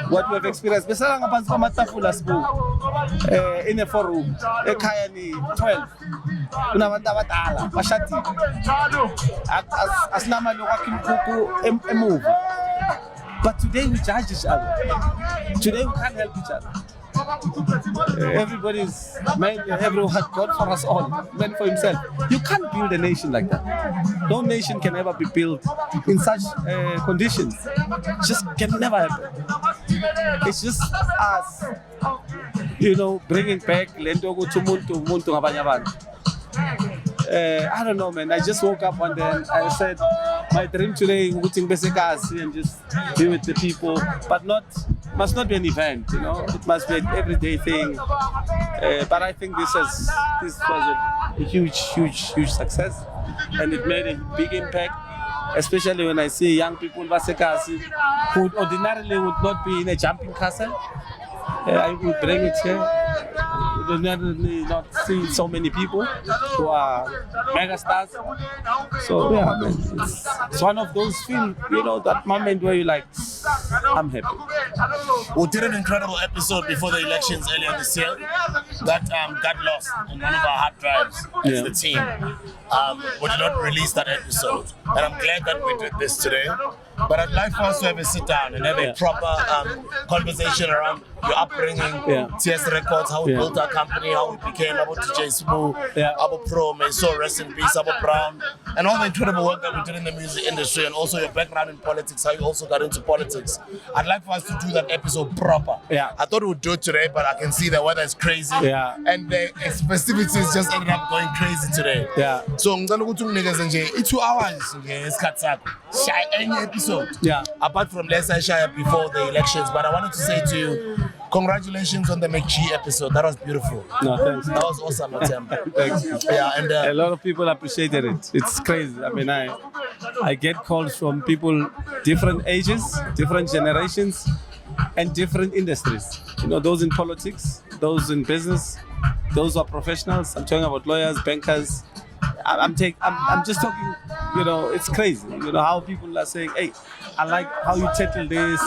what we have experienced. In a forum, a Kayani 12. But today we judge each other. Today we can't help each other. Everybody's man, everyone has God for us all, man for himself. You can't build a nation like that. No nation can ever be built in such conditions. Just can never happen. It's just us, bringing back lento to muntu ngabanye abantu. I don't know, man. I just woke up one day and I said, my dream today is to and just be with the people, but must not be an event, It must be an everyday thing. But I think this was a huge success, and it made a big impact, especially when I see young people who ordinarily would not be in a jumping castle. I would bring it here. We not see so many people who are mega stars. So yeah, man, it's one of those that moment where you're like, I'm happy. We did an incredible episode before the elections earlier this year that got lost on one of our hard drives as the team. We did not release that episode, and I'm glad that we did this today. But I'd like for us to have a sit down and have a proper conversation around your upbringing, TS Records, how we built our company, how we became Abu DJ Spoo, Abu Pro, may so rest in peace, Abu Brown, and all the incredible work that we did in the music industry, and also your background in politics, how you also got into politics. I'd like for us to do that episode proper. I thought we would do it today, but I can see the weather is crazy, and the festivities just ended up going crazy today. So I'm going to it's 2 hours. Any episode. Apart from less I share before the elections, but I wanted to say to you, congratulations on the McG episode. That was beautiful. No, thanks. That was awesome. Thanks. And a lot of people appreciated it. It's crazy. I mean, I get calls from people different ages, different generations, and different industries. Those in politics, those in business, those who are professionals. I'm talking about lawyers, bankers. I'm just talking, it's crazy, how people are saying, hey, I like how you tackle this,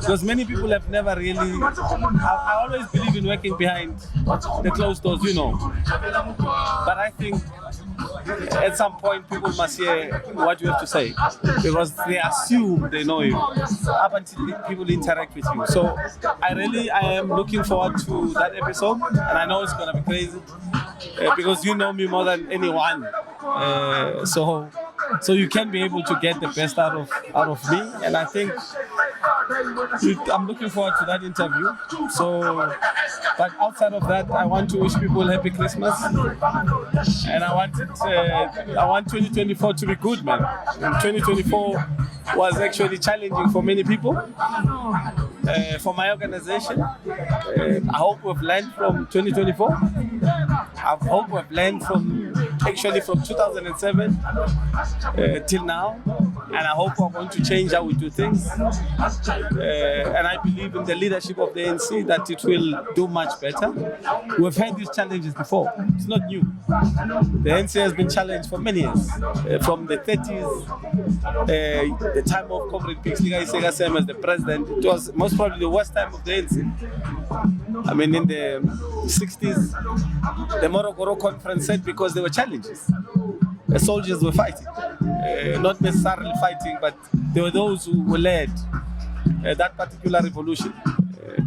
because many people have never really, I always believe in working behind the closed doors, but I think at some point people must hear what you have to say, because they assume they know you up until people interact with you. So I am looking forward to that episode, and I know it's going to be crazy. Because you know me more than anyone, so you can be able to get the best out of me, and I think I'm looking forward to that interview. So, but outside of that, I want to wish people happy Christmas, and I want 2024 to be good, man. And 2024 was actually challenging for many people. For my organization, I hope we've learned from 2024. I hope we've learned from 2007 till now, and I hope we're going to change how we do things. And I believe in the leadership of the ANC that it will do much better. We've had these challenges before. It's not new. The ANC has been challenged for many years, from the 30s, the time of Comrade Pixley Segasem as the president. It was most probably the worst time of the ANC. I mean, in the 60s, the Morogoro conference said because there were challenges. The soldiers were fighting, not necessarily fighting, but there were those who led that particular revolution.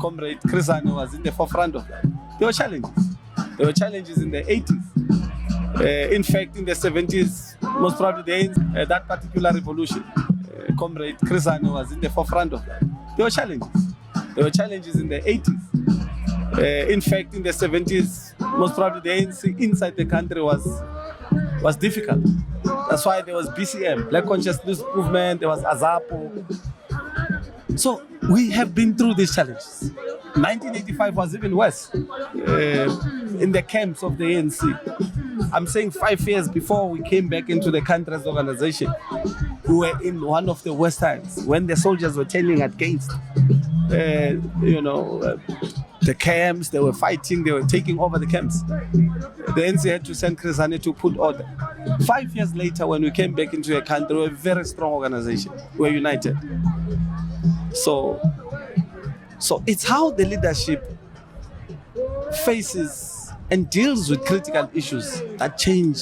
Comrade Chrisano was in the forefront of that. There were challenges. There were challenges in the 80s. In fact, in the 70s, most probably that particular revolution. Comrade Chrisano was in the forefront of that. There were challenges. There were challenges in the 80s. In fact, in the 70s, most probably the ANC inside the country was difficult. That's why there was BCM, Black Consciousness Movement, there was AZAPO. So we have been through these challenges. 1985 was even worse in the camps of the ANC. I'm saying 5 years before we came back into the country's organization, we were in one of the worst times when the soldiers were turning against, the camps. They were fighting, they were taking over the camps. The ANC had to send Chrisane to put order. 5 years later, when we came back into a country, we were a very strong organization. We were united. So it's how the leadership faces and deals with critical issues that change,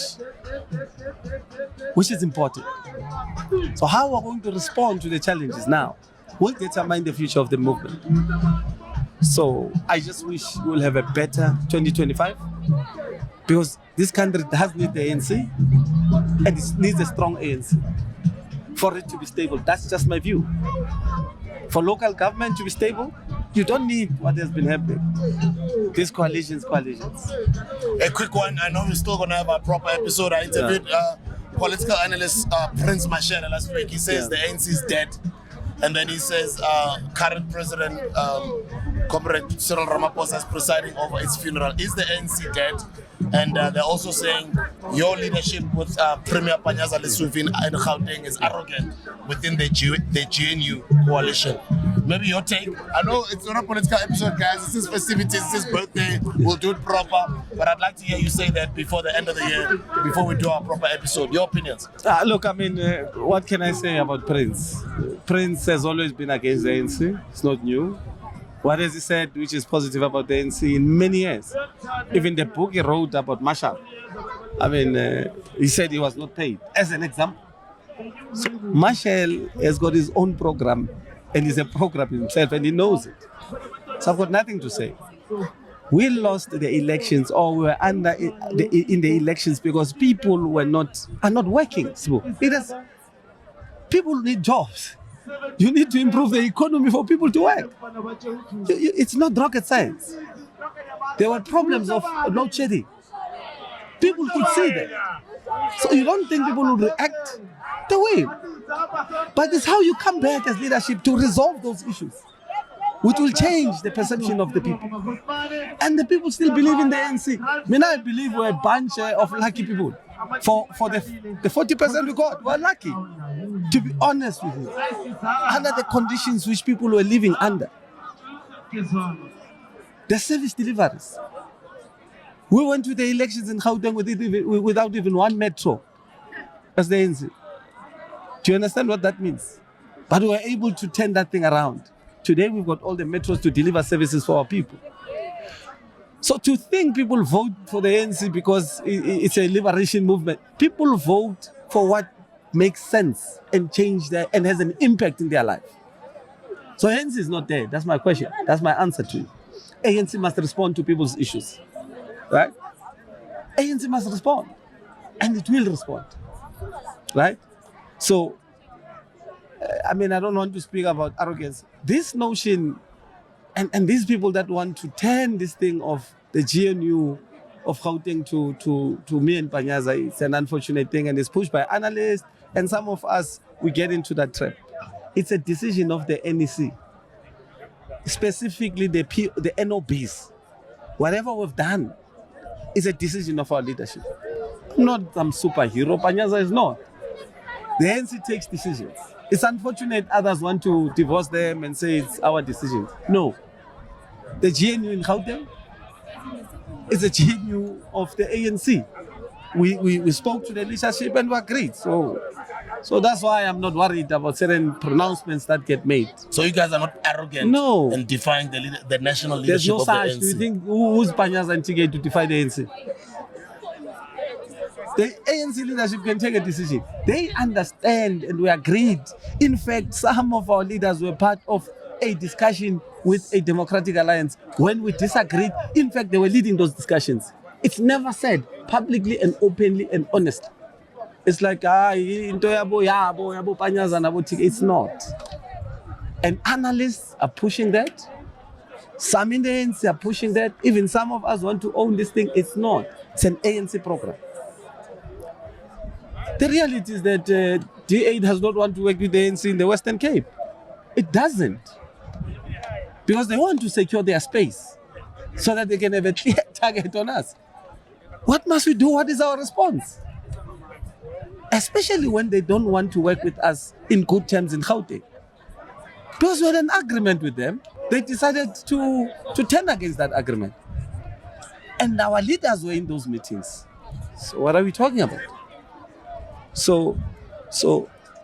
which is important. So how we're going to respond to the challenges now will determine the future of the movement. So I just wish we'll have a better 2025, because this country does need the ANC, and it needs a strong ANC for it to be stable. That's just my view. For local government to be stable, you don't need what has been happening. These coalitions. A quick one. I know we're still going to have a proper episode. I interviewed political analyst Prince Mashela last week. He says the ANC is dead. And then he says current president, Comrade Cyril Ramaphosa, is presiding over its funeral. Is the ANC dead? And they're also saying your leadership with Premier Panyaza Lesufi in Gauteng is arrogant within the GNU coalition. Maybe your take. I know it's not a political episode, guys. This is festivities, this is birthday. We'll do it proper. But I'd like to hear you say that before the end of the year, before we do our proper episode. Your opinions. Look, I mean, what can I say about Prince? Prince has always been against the ANC. It's not new. What has he said which is positive about the ANC in many years? Even the book he wrote about Marshall. I mean, he said he was not paid, as an example. So Marshall has got his own program, and he's a program himself, and he knows it. So I've got nothing to say. We lost the elections, or we were in the elections because people are not working. People need jobs. You need to improve the economy for people to work. It's not rocket science. There were problems of load shedding. People could see that. So you don't think people will react? They will. But it's how you come back as leadership to resolve those issues, which will change the perception of the people. And the people still believe in the ANC. I mean, I believe we're a bunch of lucky people. For the 40% we got, we're lucky. To be honest with you, under the conditions which people were living under, the service deliveries. We went to the elections in Gauteng without even one metro as the ANC. Do you understand what that means? But we were able to turn that thing around. Today we've got all the metros to deliver services for our people. So to think people vote for the ANC because it's a liberation movement, people vote for what makes sense and and has an impact in their life. So ANC is not there. That's my question. That's my answer to you. ANC must respond to people's issues, right? ANC must respond, and it will respond, right? So I mean, I don't want to speak about arrogance. This notion, and these people that want to turn this thing of the GNU of Gauteng to me and Panyaza, it's an unfortunate thing, and it's pushed by analysts, and some of us, we get into that trap. It's a decision of the NEC, specifically the NOBs. Whatever we've done is a decision of our leadership. Not some superhero, Panyaza is not. The ANC takes decisions. It's unfortunate others want to divorce them and say it's our decision. No. The GNU in Gauteng is a GNU of the ANC. We spoke to the leadership and we agreed. So that's why I'm not worried about certain pronouncements that get made. So you guys are not arrogant in defying the national leadership There's no of the such. ANC? Do you think who's Panyaza and TK to defy the ANC? The ANC leadership can take a decision. They understand and we agreed. In fact, some of our leaders were part of a discussion with a Democratic Alliance. When we disagreed, in fact, they were leading those discussions. It's never said publicly and openly and honestly. It's like, it's not. And analysts are pushing that. Some in the ANC are pushing that. Even some of us want to own this thing. It's not. It's an ANC program. The reality is that D8 does not want to work with the ANC in the Western Cape. It doesn't. Because they want to secure their space so that they can have a clear target on us. What must we do? What is our response? Especially when they don't want to work with us in good terms in Gauteng. Because we had an agreement with them, they decided to turn against that agreement. And our leaders were in those meetings. So what are we talking about? So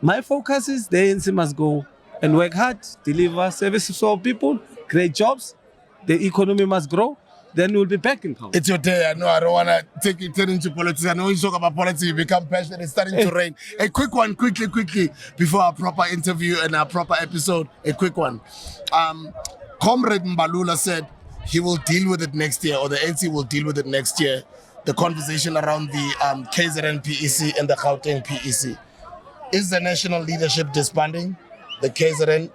my focus is the ANC must go and work hard, deliver services to our people, create jobs, the economy must grow, then we'll be back in power. It's your day. I know I don't want to take it into politics. I know when you talk about politics, you become passionate. It's starting to rain. A quick one, quickly, before our proper interview and our proper episode. A quick one. Comrade Mbalula said he will deal with it next year, or the ANC will deal with it next year. The conversation around the KZN PEC and the Gauteng PEC. Is the national leadership disbanding? The KZN?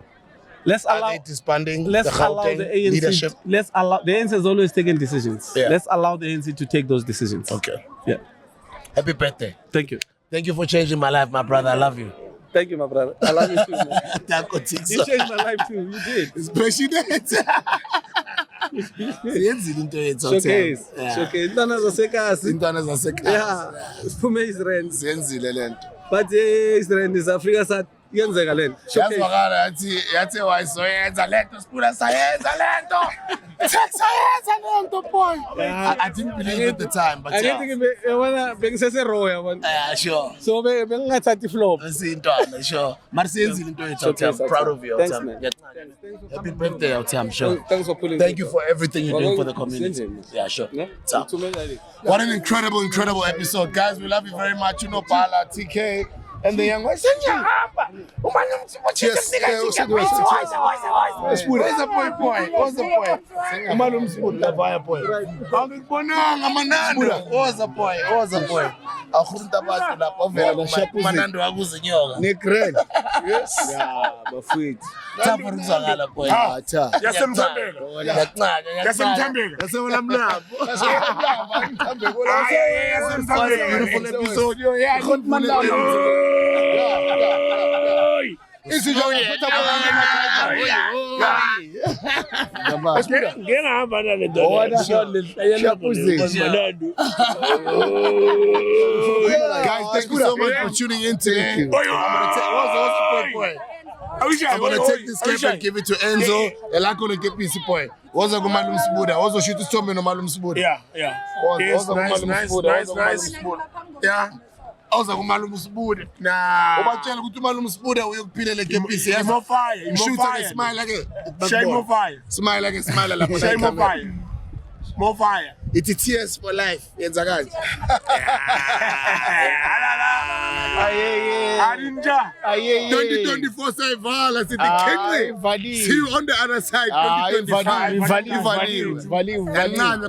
Are they disbanding the Gauteng leadership? Let's allow the ANC has always taken decisions. Yeah. Let's allow the ANC to take those decisions. Okay. Yeah. Happy birthday. Thank you. Thank you for changing my life, my brother. I love you. Thank you, my brother. I love you too, man. You changed my life too. You did. It's passionate. Showcase. Intwana zasekhaya. Yeah. Siphume Israel. Siyenzile lento. But Israel is Africa sat yenzeka lento. Yazwakala yathi wayisoyenza lento sipula sayenza lento. Sayenza lento boy. I didn't believe it at the time, but I didn't think yabona bengisese raw yabona. Yeah, sure. So bengingathathi flop. Sintwana, sure. Mara siyenzile into yethu. I'm proud of you. Thanks, man. Happy birthday, I'm sure. Thanks for pulling. Thank you for everything you're doing for the community. Yeah, sure. What an incredible episode, guys. We love you very much. You know, Pala, TK, and the young ones. Cheers. What's the point? What's the point? Guys, thank you so much for tuning in today. I'm gonna take this clip and give it to Enzo. Elako gonna get PC point. What's a Khumalo Msibuda? What's a shoot to Tommy no Khumalo Msibuda? Yeah. What's a Khumalo Msibuda? Yeah. Oza Khumalo Msibuda. Nah. Obatshela ukuthi uMalo Msibuda uyokuphilela ngempisi. More fire. Shoot and smile like it. Shame more fire. Smile like it. Smile like Shame more fire. More fire. It's tears for life. Yenzakanje. Arinja. 2024 Saivala. See you on the other side. 2025.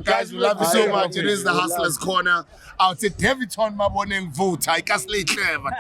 Guys, we love you so much. It is the Hustlers Corner. Out at Davidton Maboneng vote. I can't sleep clever.